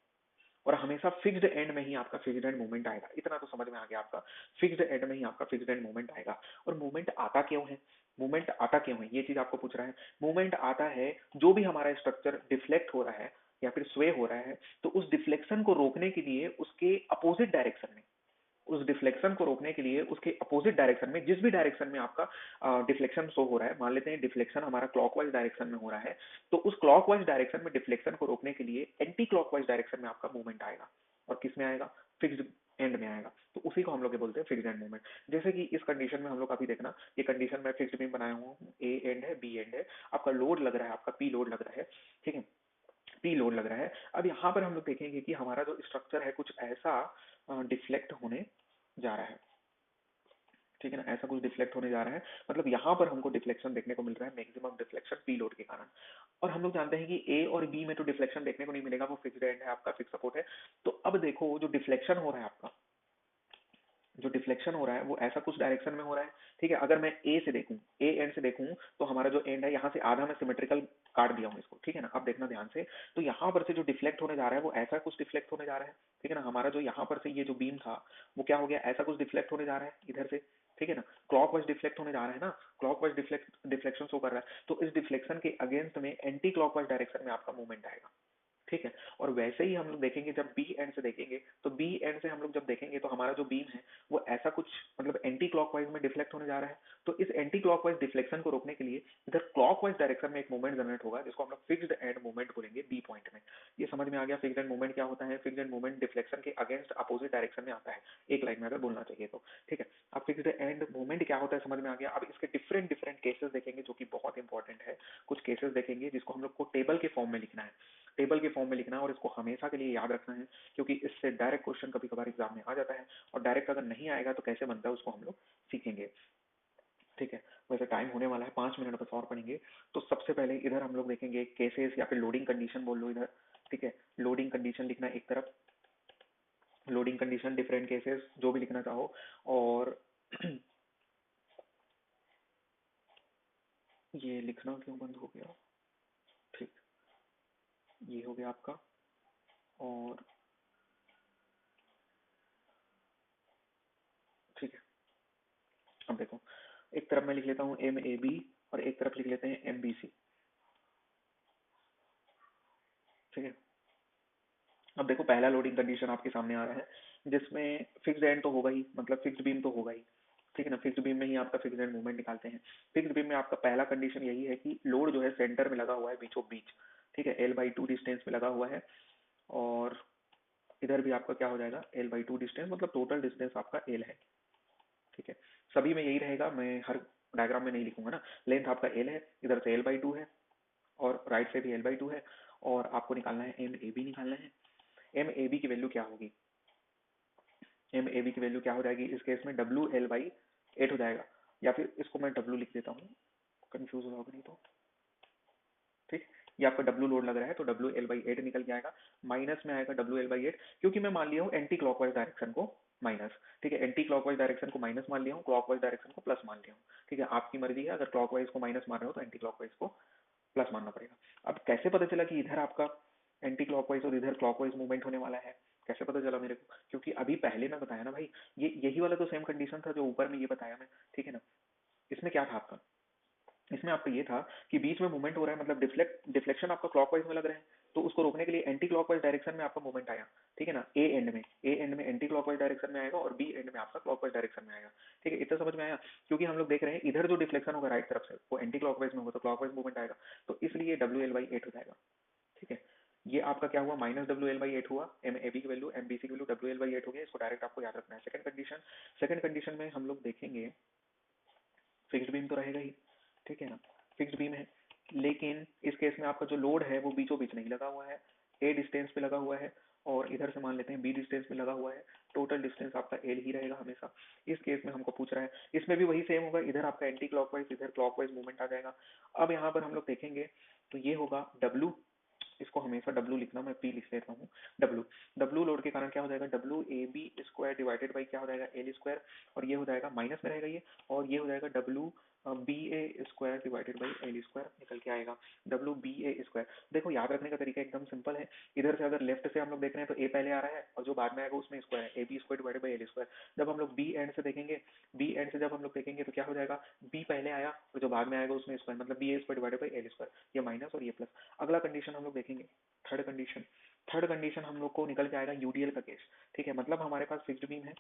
Speaker 1: और हमेशा फिक्स्ड एंड में ही आपका फिक्स्ड एंड मूवमेंट आएगा। इतना तो समझ में आ गया आपका, फिक्स्ड एंड में ही आपका फिक्स्ड एंड मूवमेंट आएगा। और मूवमेंट आता क्यों है, मूवमेंट आता क्यों है, ये चीज आपको पूछ रहा है। मूवमेंट आता है, जो भी हमारा स्ट्रक्चर डिफ्लेक्ट हो रहा है या फिर स्वे हो रहा है, तो उस डिफ्लेक्शन को रोकने के लिए उसके अपोजिट डायरेक्शन में, उस डिफ्लेक्शन को रोकने के लिए उसके अपोजिट डायरेक्शन में, जिस भी डायरेक्शन में आपका डिफ्लेक्शन शो हो रहा है, मान लेते हैं डिफ्लेक्शन हमारा क्लॉकवाइज डायरेक्शन में हो रहा है, तो उस क्लॉकवाइज डायरेक्शन में डिफ्लेक्शन को रोकने के लिए एंटी क्लॉकवाइज डायरेक्शन में आपका मूवमेंट आएगा। और किस में आएगा? फिक्स्ड एंड में आएगा। तो उसी को हम लोग बोलते हैं फिक्स्ड एंड मूवमेंट। जैसे कि इस कंडीशन में हम लोग अभी देखना, ये कंडीशन में फिक्स्ड बीम बनाया हूँ, ए एंड है, बी एंड है, आपका लोड लग रहा है, आपका पी लोड लग रहा है, ठीक है, पी लोड लग रहा है। अब यहाँ पर हम लोग देखेंगे कि हमारा जो स्ट्रक्चर है कुछ ऐसा डिफ्लेक्ट होने जा रहा है, ठीक है ना, ऐसा कुछ डिफ्लेक्ट होने जा रहा है। मतलब यहाँ पर हमको डिफ्लेक्शन देखने को मिल रहा है, मैक्सिमम डिफ्लेक्शन पी लोड के कारण। और हम लोग जानते हैं कि ए और बी में तो डिफ्लेक्शन देखने को नहीं मिलेगा, वो फिक्स्ड एंड है आपका, फिक्स सपोर्ट है। तो अब देखो जो डिफ्लेक्शन हो रहा है आपका, जो डिफ्लेक्शन हो रहा है वो ऐसा कुछ डायरेक्शन में हो रहा है, ठीक है। अगर मैं ए से देखूं, ए एंड से देखूं, तो हमारा जो एंड है यहाँ से आधा मैं सिमेट्रिकल काट दिया हूँ इसको, ठीक है ना। अब देखना ध्यान से, तो यहाँ पर से जो डिफ्लेक्ट होने जा रहा है वो ऐसा कुछ डिफ्लेक्ट होने जा रहा है, ठीक है ना। हमारा जो यहाँ पर से ये जो बीम था वो क्या हो गया, ऐसा कुछ डिफ्लेक्ट होने जा रहा है इधर से, ठीक है ना। क्लॉकवाइज डिफ्लेक्ट होने जा रहा है ना, क्लॉकवाइज डिफ्लेक्शन शो कर रहा है, तो इस डिफ्लेक्शन के अगेंस्ट में एंटी क्लॉकवाइज डायरेक्शन में आपका मूवमेंट आएगा, ठीक है। और वैसे ही हम लोग देखेंगे जब बी एंड से देखेंगे, तो बी एंड से हम लोग जब देखेंगे तो हमारा जो बीम है वो ऐसा कुछ मतलब एंटी क्लॉकवाइज में डिफ्लेक्ट होने जा रहा है। तो इस एंटी क्लॉकवाइज डिफ्लेक्शन को रोकने के लिए इधर क्लॉकवाइज डायरेक्शन में एक मूवमेंट जनरेट होगा, जिसको हम लोग फिक्स्ड एंड मूवमेंट बोलेंगे बी पॉइंट में। ये समझ में आ गया फिक्स्ड एंड मूवमेंट क्या होता है। फिक्स्ड एंड मूवमेंट डिफ्लेक्शन के अगेंस्ट अपोजिट डायरेक्शन में आता है, एक लाइन में अगर बोलना चाहिए तो, ठीक है। अब फिक्स्ड एंड मूवमेंट क्या होता है समझ में आ गया। अब इसके डिफरेंट डिफरेंट केसेस देखेंगे जो कि बहुत इंपॉर्टेंट है। कुछ केसेस देखेंगे जिसको हम लोग को टेबल के फॉर्म में लिखना है, टेबल के फॉर्म में लिखना है, और इसको हमेशा के लिए याद रखना है, क्योंकि इससे डायरेक्ट क्वेश्चन कभी कभार एग्जाम में आ जाता है, और डायरेक्ट अगर नहीं आएगा तो कैसे बनता है उसको हम लोग सीखेंगे, ठीक है। वैसे टाइम होने वाला है, 5 मिनट बस और पढ़ेंगे। तो सबसे पहले इधर हम लोग देखेंगे केसेस या फिर लोडिंग कंडीशन बोल लो इधर, ठीक है। लोडिंग कंडीशन लिखना है एक तरफ, लोडिंग कंडीशन डिफरेंट केसेस जो भी लिखना चाहो। और ये लिखना क्यों बंद हो गया, ठीक, ये हो गया आपका। और ठीक है, अब देखो, एक तरफ मैं लिख लेता हूँ एम ए बी और एक तरफ लिख लेते हैं एम बी सी, ठीक है। अब देखो पहला लोडिंग कंडीशन आपके सामने आ रहा है, जिसमें फिक्स्ड एंड तो होगा ही, मतलब फिक्स्ड बीम तो होगा ही, ठीक है ना। फिक्स्ड बीम में ही आपका फिक्स्ड एंड मूवमेंट निकालते हैं। फिक्स्ड बीम में आपका पहला कंडीशन यही है कि लोड जो है सेंटर में लगा हुआ है बीचों बीच, ठीक है, L/2 डिस्टेंस में लगा हुआ है। और इधर भी आपका क्या हो जाएगा, L/2 डिस्टेंस, मतलब टोटल डिस्टेंस आपका L है, ठीक है। सभी में यही रहेगा, मैं हर डायग्राम में नहीं लिखूंगा ना। लेंथ आपका L है, इधर से L/2 है, और राइट से भी L/2 है, और आपको निकालना है MAB निकालना है। MAB की वैल्यू क्या होगी, MAB की वैल्यू क्या हो जाएगी इस केस में, WL/8 हो जाएगा, या फिर इसको मैं W लिख देता हूँ, कंफ्यूज होगा नहीं तो, ठीक। ये आपका W लोड लग रहा है तो WL/8 निकल के आएगा। माइनस में आएगा WL/8, क्योंकि मैं मान लिया हूँ एंटी क्लॉकवाइज डायरेक्शन को माइनस, ठीक है, एंटी क्लॉकवाइज डायरेक्शन को माइनस मान लिया हूँ, क्लॉकवाइज डायरेक्शन को प्लस मान लिया हूँ, ठीक है। आपकी मर्जी है, अगर क्लॉकवाइज को माइनस मान रहे हो तो एंटी क्लॉकवाइज को प्लस मानना पड़ेगा। अब कैसे पता चला कि इधर आपका एंटी क्लॉकवाइज और इधर क्लॉकवाइज मूवमेंट होने वाला है, कैसे पता चला मेरे को, क्योंकि अभी पहले मैं बताया ना भाई, ये यही वाला तो सेम कंडीशन था जो ऊपर में ये बताया मैं, ठीक है ना। इसमें क्या था आपका, इसमें आपका ये था कि बीच में मूवमेंट हो रहा है, मतलब डिफ्लेक्शन आपका क्लॉकवाइज में लग रहा है, तो उसको रोकने के लिए एंटी क्लॉकवाइज डायरेक्शन में आपका मूवमेंट आया, ठीक है ना। ए एंड में एंटी क्लॉकवाइज डायरेक्शन में आएगा और बी एंड में आपका क्लॉकवाइज डायरेक्शन में आएगा, ठीक है। इतना समझ में आया, क्योंकि हम लोग देख रहे हैं इधर जो डिफ्लेक्शन होगा राइट तरफ से वो एंटी क्लॉकवाइज में होगा, तो क्लॉकवाइज मूवमेंट आएगा, तो इसलिए WL/8 हो जाएगा, ठीक है। ये आपका क्या हुआ, -WL/8 हुआ। MAB की वैल्यू, MBC की वैल्यू WL/8 हो गया, इसको डायरेक्ट आपको याद रखना है। सेकंड कंडीशन में हम लोग देखेंगे फिक्स्ड बीम तो रहेगा ही, ठीक है ना, फिक्स्ड बीम है, लेकिन इस केस में आपका जो लोड है वो बीचों बीच नहीं लगा हुआ है, A डिस्टेंस पे लगा हुआ है, और इधर से मान लेते हैं B डिस्टेंस में लगा हुआ है। टोटल डिस्टेंस आपका L ही रहेगा हमेशा। इस केस में हमको पूछ रहा है, इसमें भी वही सेम होगा, इधर आपका एंटी क्लॉकवाइज, इधर क्लॉकवाइज मूवमेंट आ जाएगा। अब यहाँ पर हम लोग देखेंगे तो ये होगा W, इसको हमेशा W लिखना, मैं P लिख लेता हूँ। W लोड के कारण क्या हो जाएगा, WAB² डिवाइडेड बाई क्या हो जाएगा, L², और ये हो जाएगा माइनस में रहेगा ये, और ये हो जाएगा WBA² डिवाइडेड बाई L² निकल के आएगा, WBA²। देखो याद रखने का तरीका एकदम सिंपल है, इधर से अगर लेफ्ट से हम लोग देख रहे हैं तो A पहले आ रहा है, और जो बाद में आएगा उसमें स्क्वायर है, AB² डिवाइडेड बाई L²। जब हम लोग B एंड से देखेंगे, B एंड से जब हम लोग देखेंगे तो क्या हो जाएगा, B पहले आया और जो बाद में आएगा उसमें स्क्वायर, मतलब BA² डिवाइडेड बाई L², ये माइनस और ये प्लस। अगला कंडीशन हम लोग देखेंगे, थर्ड कंडीशन हम लोग को निकल के आएगा यूडीएल का केस, ठीक है। मतलब हमारे पास फिक्स्ड बीम है,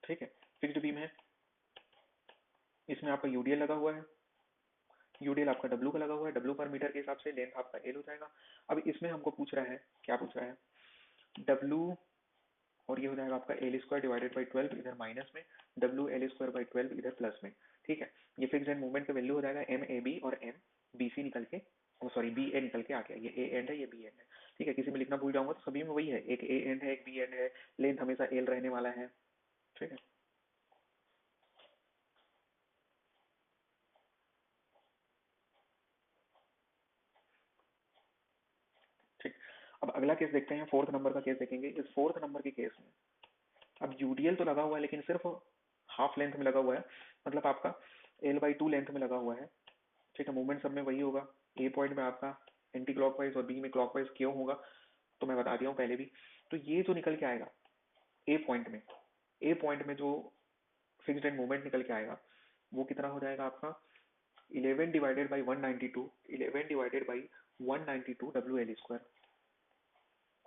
Speaker 1: ठीक है, फिक्स्ड बीम है, इसमें आपका यूडीएल लगा हुआ है, यूडीएल आपका डब्ल्यू का लगा हुआ है, डब्ल्यू पर मीटर के हिसाब से लेंथ आपका एल हो जाएगा। अब इसमें हमको पूछ रहा है, क्या पूछ रहा है, डब्ल्यू, और ये हो जाएगा आपका L² डिवाइडेड बाई 12 इधर माइनस में, WL² बाई 12 इधर प्लस में, ठीक है। ये फिक्स एंड मूवमेंट का वैल्यू हो जाएगा MAB और MBC निकल के, सॉरी BA निकल के आ गया, ये A एंड है, ये B एंड है, ठीक है। किसी में लिखना भूल जाऊंगा तो सभी में वही है, एक A एंड है, एक B एंड है, लेंथ हमेशा L रहने वाला है, ठीक है, ठीक। अब अगला केस देखते हैं, फोर्थ नंबर का केस देखेंगे। इस फोर्थ नंबर के केस में अब यूडीएल तो लगा हुआ है लेकिन सिर्फ हाफ लेंथ में लगा हुआ है, मतलब आपका L/2 लेंथ में लगा हुआ है, ठीक है। मूवमेंट सब में वही होगा, ए पॉइंट में आपका एंटी क्लॉकवाइज और बी में क्लॉकवाइज क्यों होगा तो मैं बता दिया हूँ पहले भी। तो ये जो निकल के आएगा ए पॉइंट में, ए पॉइंट में जो फिक्स्ड एंड मूवमेंट निकल के आएगा वो कितना हो जाएगा आपका 11 divided by 192, 11 divided by 192 WL²,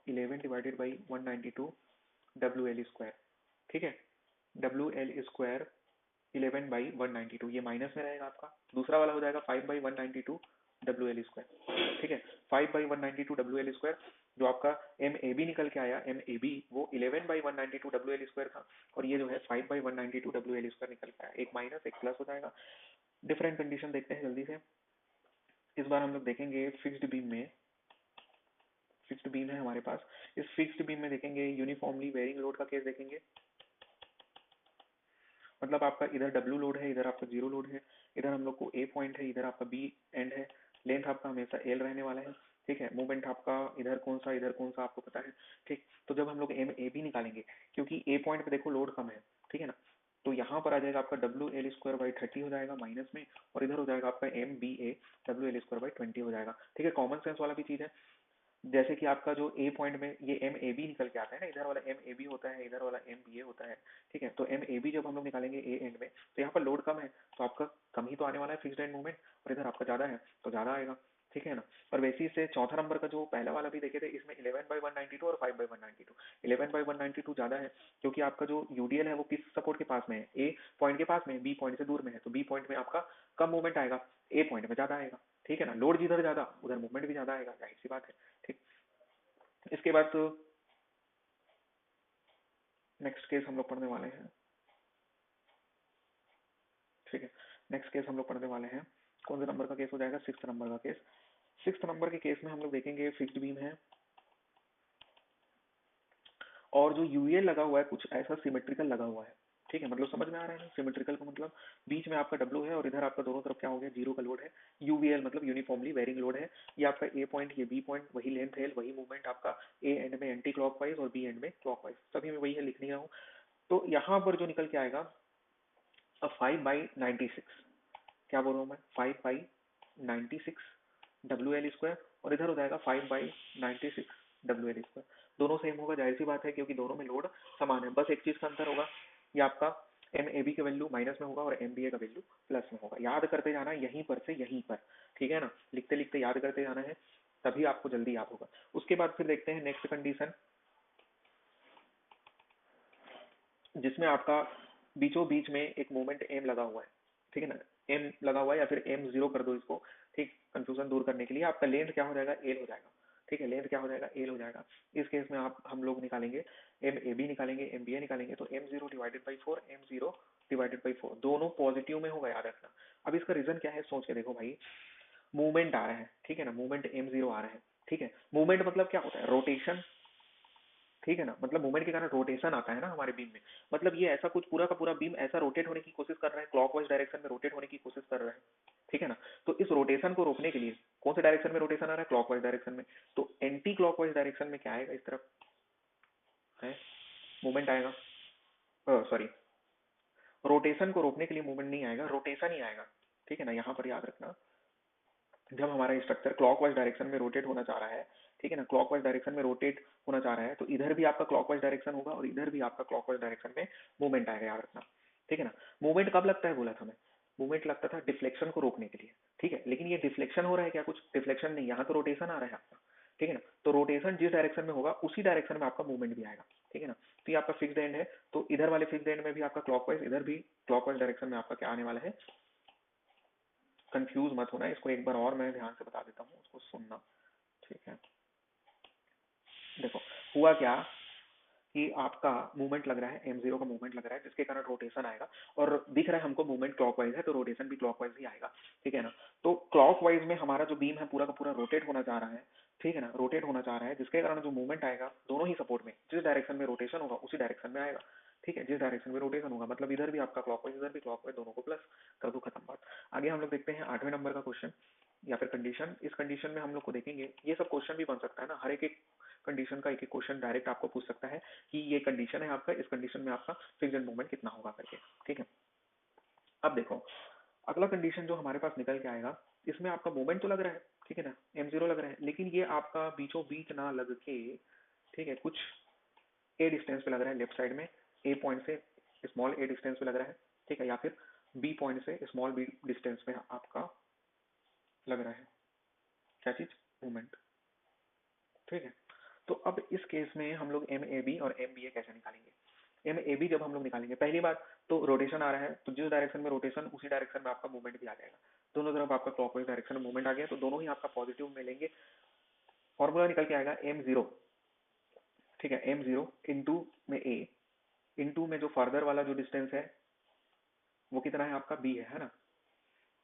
Speaker 1: 11 divided by 192 WL², ठीक है। WL², 11/192, ये माइनस में रहेगा आपका। दूसरा वाला हो जाएगा 5/192 WL², ठीक है। 5/192 WL², जो आपका MAB निकल के आया, MAB वो 11/192 WL² था, और ये जो है 5/192 WL² निकल के आया, एक माइनस एक प्लस हो जाएगा। डिफरेंट कंडीशन देखते हैं जल्दी से। इस बार हम लोग देखेंगे फिक्स्ड बीम में, फिक्स्ड बीम है हमारे पास, इस फिक्स्ड बीम में देखेंगे यूनिफॉर्मली वेरिंग लोड का केस देखेंगे। मतलब आपका इधर W लोड है, इधर आपका जीरो लोड है, इधर हम लोग को A पॉइंट है, इधर आपका B एंड है, लेंथ आपका हमेशा L रहने वाला है, ठीक है। मूवमेंट आपका इधर कौन सा आपको पता है, ठीक। तो जब हम लोग MAB निकालेंगे, क्योंकि A पॉइंट पे देखो लोड कम है, ठीक है ना, तो यहाँ पर आ जाएगा आपका WL² बाई 30 हो जाएगा माइनस में, और इधर हो जाएगा आपका MBA WL² बाई 20 हो जाएगा, ठीक है। कॉमन सेंस वाला भी चीज है, जैसे कि आपका जो ए पॉइंट में ये MAB निकल के आता है ना, इधर वाला MAB होता है, इधर वाला MBA होता है, ठीक है। तो MAB जब हम लोग निकालेंगे ए एंड में, तो यहाँ पर लोड कम है तो आपका कम ही तो आने वाला है फिक्स्ड एंड मूवमेंट, और इधर आपका ज्यादा है तो ज्यादा आएगा। ठीक है ना। और वैसे से चौथा नंबर का जो पहला वाला भी देखे थे, इसमें 11/192 और 5/192। 11/192 ज्यादा है क्योंकि आपका जो यूडीएल है वो किस सपोर्ट के पास में है, ए पॉइंट के पास में है, बी पॉइंट से दूर में है, तो बी पॉइंट में आपका कम मूवमेंट आएगा, ए पॉइंट में ज्यादा आएगा। ठीक है ना, लोड जिधर ज्यादा उधर मूवमेंट भी ज्यादा आएगा, जाहिर सी बात है। ठीक, इसके बाद तो नेक्स्ट केस हम लोग पढ़ने वाले हैं। ठीक है, नेक्स्ट केस हम लोग पढ़ने वाले हैं। कौन सा नंबर का केस हो जाएगा? सिक्स नंबर का केस। सिक्स नंबर के केस में हम लोग देखेंगे फिक्स्ड बीम है और जो यूएल लगा हुआ है कुछ ऐसा सिमेट्रिकल लगा हुआ है। ठीक है, मतलब समझ में आ रहा है ना, सिमेट्रिकल का मतलब बीच में आपका डब्ल्यू है और इधर आपका दोनों तरफ क्या हो गया, जीरो का लोड है। यूवीएल मतलब यूनिफॉर्मली वेरिंग लोड है। ये आपका ए पॉइंट, ये बी पॉइंट, वही लेंथ है, वही मूवमेंट आपका ए एंड में एंटी क्लॉकवाइज और बी एंड में क्लॉकवाइज, सभी में वही है, लिख लिया हूँ। तो यहाँ पर जो निकल के आएगा 5/96, क्या बोल रहा हूँ मैं, 5/96 WL², और इधर हो जाएगा 5/96 WL²। दोनों सेम होगा, जाहिर सी बात है, क्योंकि दोनों में लोड समान है। बस एक चीज का अंतर होगा, ये आपका एम ए बी का वैल्यू माइनस में होगा और एम बी ए का वैल्यू प्लस में होगा। याद करते जाना है यहीं पर से यहीं पर, ठीक है ना, लिखते लिखते याद करते जाना है, तभी आपको जल्दी याद होगा। उसके बाद फिर देखते हैं नेक्स्ट कंडीशन, जिसमें आपका बीचों बीच में एक मोमेंट एम लगा हुआ है। ठीक है ना, एम लगा हुआ है या फिर एम जीरो कर दो इसको, ठीक, कंफ्यूजन दूर करने के लिए। आपका लेंथ क्या हो जाएगा, एल हो जाएगा। ठीक है, लेंथ क्या हो जाएगा, एल हो जाएगा। इस केस में आप हम लोग निकालेंगे एम ए बी निकालेंगे, एम बी ए निकालेंगे, तो M zero divided by four, M zero divided by four, दोनों पॉजिटिव में होगा, याद रखना। अब इसका रीजन क्या है सोच के देखो भाई, मूवमेंट आ रहा है, ठीक है ना, मूवमेंट एम जीरो आ रहा है। ठीक है, मूवमेंट मतलब क्या होता है, रोटेशन। ठीक है ना, मतलब मूवमेंट के कारण रोटेशन आता है ना हमारे बीम में, मतलब ये ऐसा कुछ पूरा का पूरा बीम ऐसा रोटेट होने की कोशिश कर रहा है, क्लॉकवाइज डायरेक्शन में रोटेट होने की कोशिश कर रहा है। ठीक है ना, तो इस रोटेशन को रोकने के लिए कौन से डायरेक्शन में रोटेशन आ रहा है, क्लॉकवाइज डायरेक्शन में, तो एंटी क्लॉकवाइज डायरेक्शन में क्या आएगा, इस तरफ है मूवमेंट आएगा, सॉरी, रोटेशन को रोकने के लिए मूवमेंट नहीं आएगा, रोटेशन ही आएगा। ठीक है ना, यहाँ पर याद रखना, जब हमारा स्ट्रक्चर क्लॉकवाइज डायरेक्शन में रोटेट होना चाह रहा है, ठीक है ना, क्लॉकवाइज डायरेक्शन में रोटेट होना चाह रहा है, तो इधर भी आपका क्लॉकवाइज डायरेक्शन होगा और इधर भी आपका क्लॉकवाइज डायरेक्शन में मूवमेंट आएगा, याद रखना। ठीक है ना, मूवमेंट कब लगता है बोला था मैं, मूवमेंट लगता था डिफ्लेक्शन को रोकने के लिए। ठीक है, लेकिन ये डिफ्लेक्शन हो रहा है क्या, कुछ डिफ्लेक्शन नहीं, यहाँ तो रोटेशन आ रहा है आपका। ठीक है ना, तो रोटेशन जिस डायरेक्शन में होगा उसी डायरेक्शन में आपका मूवमेंट भी आएगा। ठीक है ना, तो ये आपका फिक्स्ड एंड है, तो इधर वाले फिक्स्ड एंड में भी आपका क्लॉकवाइज, इधर भी क्लॉकवाइज डायरेक्शन में आपका क्या आने वाला है, कंफ्यूज मत होना, इसको एक बार और मैं ध्यान से बता देता हूँ, उसको सुनना। ठीक है, देखो हुआ क्या कि आपका मूवमेंट लग रहा है, एम जीरो का मूवमेंट लग रहा है, जिसके कारण रोटेशन आएगा, और दिख रहा है हमको मूवमेंट क्लॉकवाइज है, तो रोटेशन भी क्लॉकवाइज ही आएगा। ठीक है ना, तो क्लॉकवाइज में हमारा जो बीम है पूरा का पूरा रोटेट होना चाह रहा है। ठीक है ना, रोटेट होना चाह रहा है, जिसके कारण जो मूवमेंट आएगा दोनों ही सपोर्ट में, जिस डायरेक्शन में रोटेशन होगा उसी डायरेक्शन में आएगा। ठीक है, जिस डायरेक्शन में रोटेशन होगा, मतलब इधर भी आपका क्लॉकवाइज इधर भी क्लॉकवाइज, दोनों को प्लस कर दो, खत्म बात। आगे हम लोग देखते हैं 8वें नंबर का क्वेश्चन या फिर कंडीशन। इस कंडीशन में हम लोग को देखेंगे, ये सब क्वेश्चन भी बन सकता है ना, हर एक एक कंडीशन का एक एक क्वेश्चन डायरेक्ट आपको पूछ सकता है कि ये कंडीशन है आपका, इस कंडीशन में आपका फिक्स्ड मूवमेंट कितना होगा करके। ठीक है, अब देखो अगला कंडीशन जो हमारे पास निकल के आएगा, इसमें आपका मूवमेंट तो लग रहा है, ठीक है ना, एम जीरो लग रहा है, लेकिन ये आपका बीचों बीच ना लग के, ठीक है, कुछ ए डिस्टेंस पे लग रहा है, लेफ्ट साइड में ए पॉइंट से स्मॉल ए डिस्टेंस पे लग रहा है। ठीक है, या फिर बी पॉइंट से स्मॉल बी डिस्टेंस पे आपका लग रहा है, क्या चीज, मूवमेंट। ठीक है, तो अब इस केस में हम लोग एम ए बी और एम बी ए कैसे निकालेंगे। एम ए बी जब हम लोग निकालेंगे, पहली बात तो रोटेशन आ रहा है, तो जिस डायरेक्शन में रोटेशन उसी डायरेक्शन में आपका मूवमेंट भी आ जाएगा, दोनों तरफ आपका क्लॉकवाइज डायरेक्शन में मूवमेंट आ गया, तो दोनों ही आपका पॉजिटिव में लेंगे। फॉर्मूला निकल के आएगा एम जीरो, ठीक है, एम जीरो इंटू में ए, इंटू में जो फर्दर वाला जो डिस्टेंस है वो कितना है आपका, बी है ना,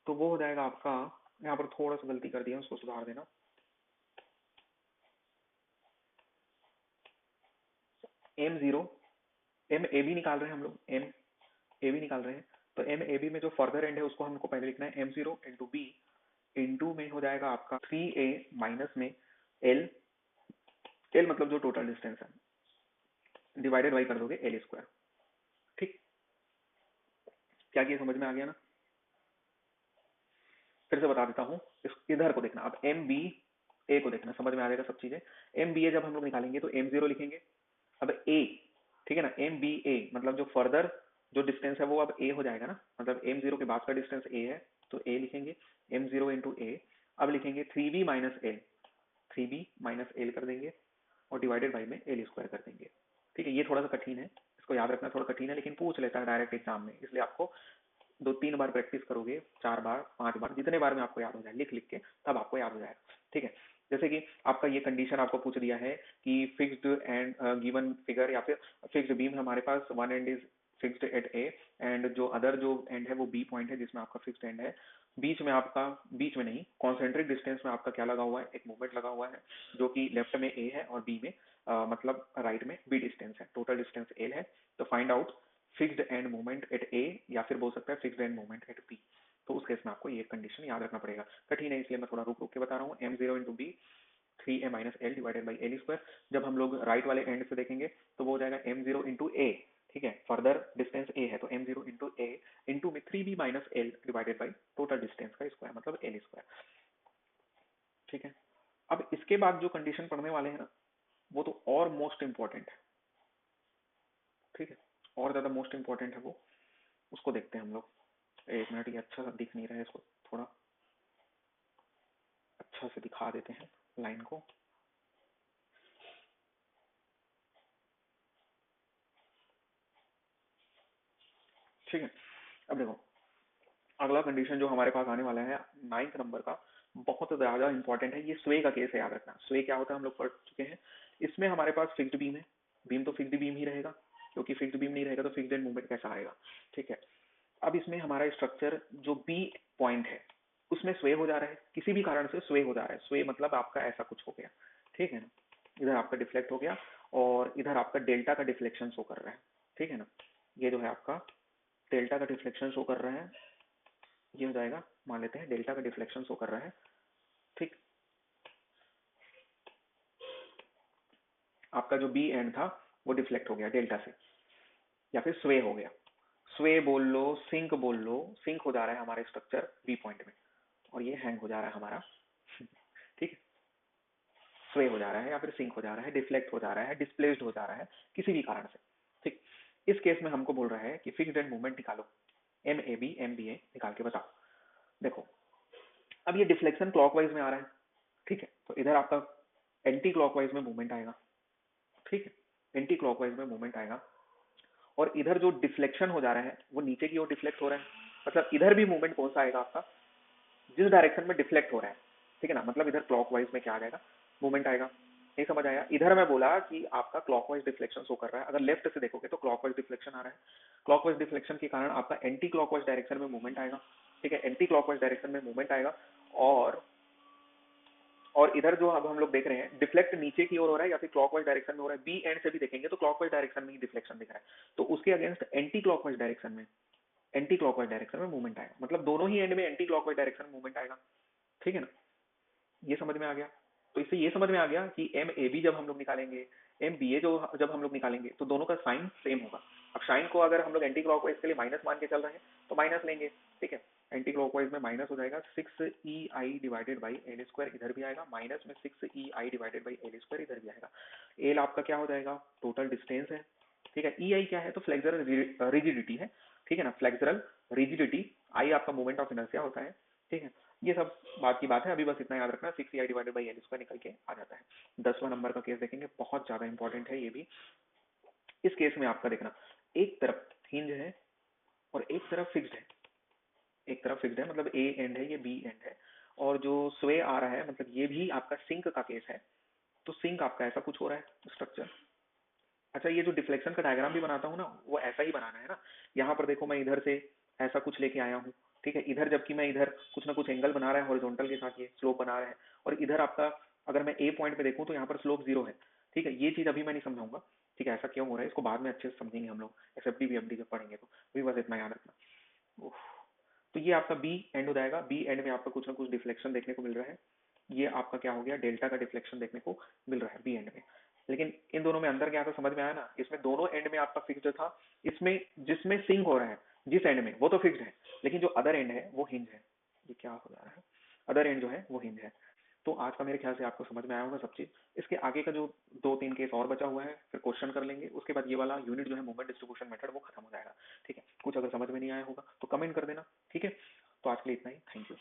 Speaker 1: तो वो हो जाएगा आपका, यहाँ पर थोड़ा सा गलती कर दिया, उसको सुधार देना। M zero, M A B निकाल रहे हैं हम लोग, एम ए बी निकाल रहे हैं, तो एम ए बी में जो फर्दर एंड है उसको हमको पहले लिखना है M zero into B, into में हो जाएगा आपका 3a माइनस में एल, एल मतलब जो टोटल डिस्टेंस है, डिवाइडेड बाई कर दोगे एल स्क्वायर। ठीक, क्या किया, समझ में आ गया ना। फिर से बता देता हूँ, इस इधर को देखना, अब एम बी ए को देखना, समझ में आ जाएगा सब चीजें। एम बी ए जब हम लोग निकालेंगे तो एम जीरो लिखेंगे, अब ए, ठीक है ना, एम बी ए मतलब जो फर्दर जो डिस्टेंस है वो अब ए हो जाएगा ना, मतलब एम जीरो के बाद का डिस्टेंस ए है, तो ए लिखेंगे, एम जीरो इंटू ए, अब लिखेंगे 3b minus L, 3b minus L कर देंगे और डिवाइडेड बाई में एल स्क्वायर कर देंगे। ठीक है, ये थोड़ा सा कठिन है, इसको याद रखना थोड़ा कठिन है, लेकिन पूछ लेता है डायरेक्ट एग्जाम में, इसलिए आपको 2-3 बार प्रैक्टिस करोगे, 4 बार 5 बार, जितने बार में आपको याद हो जाए, लिख लिख के तब आपको याद हो जाएगा। ठीक है, जैसे कि आपका ये कंडीशन आपको पूछ दिया है कि फिक्स्ड एंड गिवन फिगर या फिर फिक्स्ड बीम हमारे पास one end is fixed at A end जो अदर जो एंड है वो बी पॉइंट है जिसमें आपका फिक्स्ड एंड है। बीच में आपका, बीच में नहीं, कॉन्सेंट्रिक डिस्टेंस में आपका क्या लगा हुआ है, एक मूवमेंट लगा हुआ है जो कि लेफ्ट में ए है और बी में मतलब राइट में बी डिस्टेंस है, टोटल डिस्टेंस एल है। तो find out fixed end movement at A या फिर बोल सकता है fixed end movement at B. तो उस केस में आपको ये कंडीशन याद रखना पड़ेगा, कठिन है इसलिए मैं थोड़ा रुक रुक के बता रहा हूँ। M zero into B 3a minus L divided by L square. जब हम लोग राइट वाले एंड से देखेंगे तो वो हो जाएगा एम जीरो इंटू ए। ठीक है, फर्दर डिस्टेंस ए है तो एम जीरो इंटू ए इंटू में 3b minus L divided by total distance का स्क्वायर मतलब एल स्क्वायर। ठीक है, अब इसके बाद जो कंडीशन पढ़ने वाले हैं ना वो तो और मोस्ट इंपॉर्टेंट है। ठीक है, और ज्यादा मोस्ट इंपॉर्टेंट है वो, उसको देखते हैं हम लोग। एक मिनट, ये अच्छा सा दिख नहीं रहा है, इसको थोड़ा अच्छा से दिखा देते हैं लाइन को। ठीक है, अब देखो अगला कंडीशन जो हमारे पास आने वाला है 9th नंबर का, बहुत ज्यादा इंपॉर्टेंट है। ये स्वे का केस है, याद रखना। स्वे क्या होता है हम लोग पढ़ चुके हैं। इसमें हमारे पास फिक्स्ड बीम है, बीम तो फिक्स्ड बीम ही रहेगा, क्योंकि फिक्स्ड बीम नहीं रहेगा तो फिक्स्ड एंड मूवमेंट कैसा आएगा। ठीक है, अब इसमें हमारा स्ट्रक्चर जो बी पॉइंट है उसमें स्वे हो जा रहा है, किसी भी कारण से स्वे हो जा रहा है। स्वे मतलब आपका ऐसा कुछ हो गया, ठीक है ना, इधर आपका डिफ्लेक्ट हो गया और इधर आपका डेल्टा का डिफ्लेक्शन शो कर रहा है। ठीक है ना, ये जो है आपका डेल्टा का डिफ्लेक्शन शो कर रहा है, ये हो जाएगा, मान लेते हैं डेल्टा का डिफ्लेक्शन शो कर रहा है। ठीक, आपका जो बी एंड था वो डिफ्लेक्ट हो गया डेल्टा से या फिर स्वे हो गया। स्वे बोल लो, सिंक बोल लो, सिंक हो जा रहा है हमारा स्ट्रक्चर बी पॉइंट में और ये हैंग हो जा रहा है हमारा। ठीक है, स्वे हो जा रहा है या फिर सिंक हो जा रहा है, डिफ्लेक्ट हो जा रहा है, डिस्प्लेस्ड हो जा रहा है किसी भी कारण से। ठीक, इस केस में हमको बोल रहा है कि फिक्स्ड एंड मूवमेंट निकालो, एम बी ए निकाल के बताओ। देखो, अब ये डिफ्लेक्शन क्लॉकवाइज में आ रहा है। ठीक है, तो इधर आपका एंटी क्लॉकवाइज में मूवमेंट आएगा। ठीक है, एंटी क्लॉकवाइज में मूवमेंट आएगा और इधर जो डिफ्लेक्शन हो जा रहा है वो नीचे की ओर डिफ्लेक्ट हो रहा है, मतलब इधर भी मूवमेंट कौन सा आएगा आपका, जिस डायरेक्शन में डिफ्लेक्ट हो रहा है। ठीक है ना, मतलब इधर क्लॉकवाइज में क्या आ जाएगा, मूवमेंट आएगा। नहीं समझ आया, इधर मैं बोला कि आपका क्लॉकवाइज डिफ्लेक्शन शो कर रहा है, अगर लेफ्ट से देखोगे तो क्लॉकवाइज डिफ्लेक्शन आ रहा है। क्लॉकवाइज डिफ्लेक्शन के कारण आपका एंटी क्लॉकवाइज डायरेक्शन में मूवमेंट आएगा। ठीक है, एंटी क्लॉकवाइज डायरेक्शन में मूवमेंट आएगा और इधर जो अब हम लोग देख रहे हैं डिफ्लेक्ट नीचे की ओर हो रहा है या फिर क्लॉकवाइज डायरेक्शन में हो रहा है। बी एंड से भी देखेंगे तो क्लॉकवाइज डायरेक्शन में ही डिफ्लेक्शन दिख रहा है, तो उसके अगेंस्ट एंटी क्लॉकवाइज डायरेक्शन में, एंटी क्लॉकवाइज डायरेक्शन में मूवमेंट आएगा, मतलब दोनों ही एंड में एंटी क्लॉकवाइज डायरेक्शन में मूवमेंट आएगा। ठीक है ना, ये समझ में आ गया। तो इससे ये समझ में आ गया कि एम ए बी जब हम लोग निकालेंगे, एम बी ए जो जब हम लोग निकालेंगे तो दोनों का साइन सेम होगा। अब साइन को अगर हम लोग एंटी क्लॉकवाइज के लिए माइनस मान के चल रहे हैं तो माइनस लेंगे। ठीक है, एंटी क्लॉकवाइज में माइनस हो जाएगा 6 EI divided by L square, इधर भी आएगा माइनस में 6 EI divided by L square, इधर भी आएगा। एल आपका क्या हो जाएगा, टोटल डिस्टेंस है। ठीक है, EI क्या है तो फ्लेक्सुरल रिजिडिटी है। ठीक है ना, फ्लेक्सुरल रिजिडिटी, आई आपका मोमेंट ऑफ इनर्शिया होता है। ठीक है, ये सब बात की बात है, अभी बस इतना याद रखना, 6 EI divided by L square निकल के आ जाता है। 10वां नंबर का केस देखेंगे, बहुत ज्यादा इंपॉर्टेंट है ये भी। इस केस में आपका देखना, एक तरफ हिंज है और एक तरफ फिक्स्ड है। एक तरफ फिक्स्ड है मतलब ए एंड है, ये बी एंड है, और जो स्वे आ रहा है मतलब ये भी आपका सिंक का केस है। तो सिंक आपका ऐसा कुछ हो रहा है स्ट्रक्चर। अच्छा, ये जो डिफ्लेक्शन का डायग्राम भी बनाता हूँ ना वो ऐसा ही बनाना है ना। यहाँ पर देखो मैं इधर से ऐसा कुछ लेके आया हूँ। ठीक है, इधर जबकि मैं इधर कुछ ना कुछ एंगल बना रहा है हॉरिजॉन्टल के साथ, ये स्लोप बना रहा है, और इधर आपका अगर मैं ए पॉइंट पे देखूँ तो यहाँ पर स्लोप 0 है। ठीक है, ये चीज अभी मैं नहीं समझाऊंगा। ठीक है, ऐसा क्यों हो रहा है इसको बाद में अच्छे से समझेंगे हम लोग, एसएफडी बीएफडी जब पढ़ेंगे तो। अभी बस इतना याद रखना। उफ। तो ये आपका बी एंड हो जाएगा, बी एंड में आपका कुछ ना कुछ डिफ्लेक्शन देखने को मिल रहा है। ये आपका क्या हो गया, डेल्टा का डिफ्लेक्शन देखने को मिल रहा है बी एंड में। लेकिन इन दोनों में अंदर क्या था समझ में आया ना, इसमें दोनों एंड में आपका फिक्स्ड था, इसमें जिसमें सिंक हो रहा है जिस एंड में वो तो फिक्स्ड है, लेकिन जो अदर एंड है वो हिंज है। ये क्या हो रहा है, अदर एंड जो है वो हिंज है। तो आज का मेरे ख्याल से आपको समझ में आया होगा सब चीज। इसके आगे का जो 2-3 केस और बचा हुआ है फिर क्वेश्चन कर लेंगे, उसके बाद ये वाला यूनिट जो है मोमेंट डिस्ट्रीब्यूशन मेथड वो खत्म हो जाएगा। ठीक है, कुछ अगर समझ में नहीं आया होगा तो कमेंट कर देना। ठीक है, तो आज के लिए इतना ही, थैंक यू।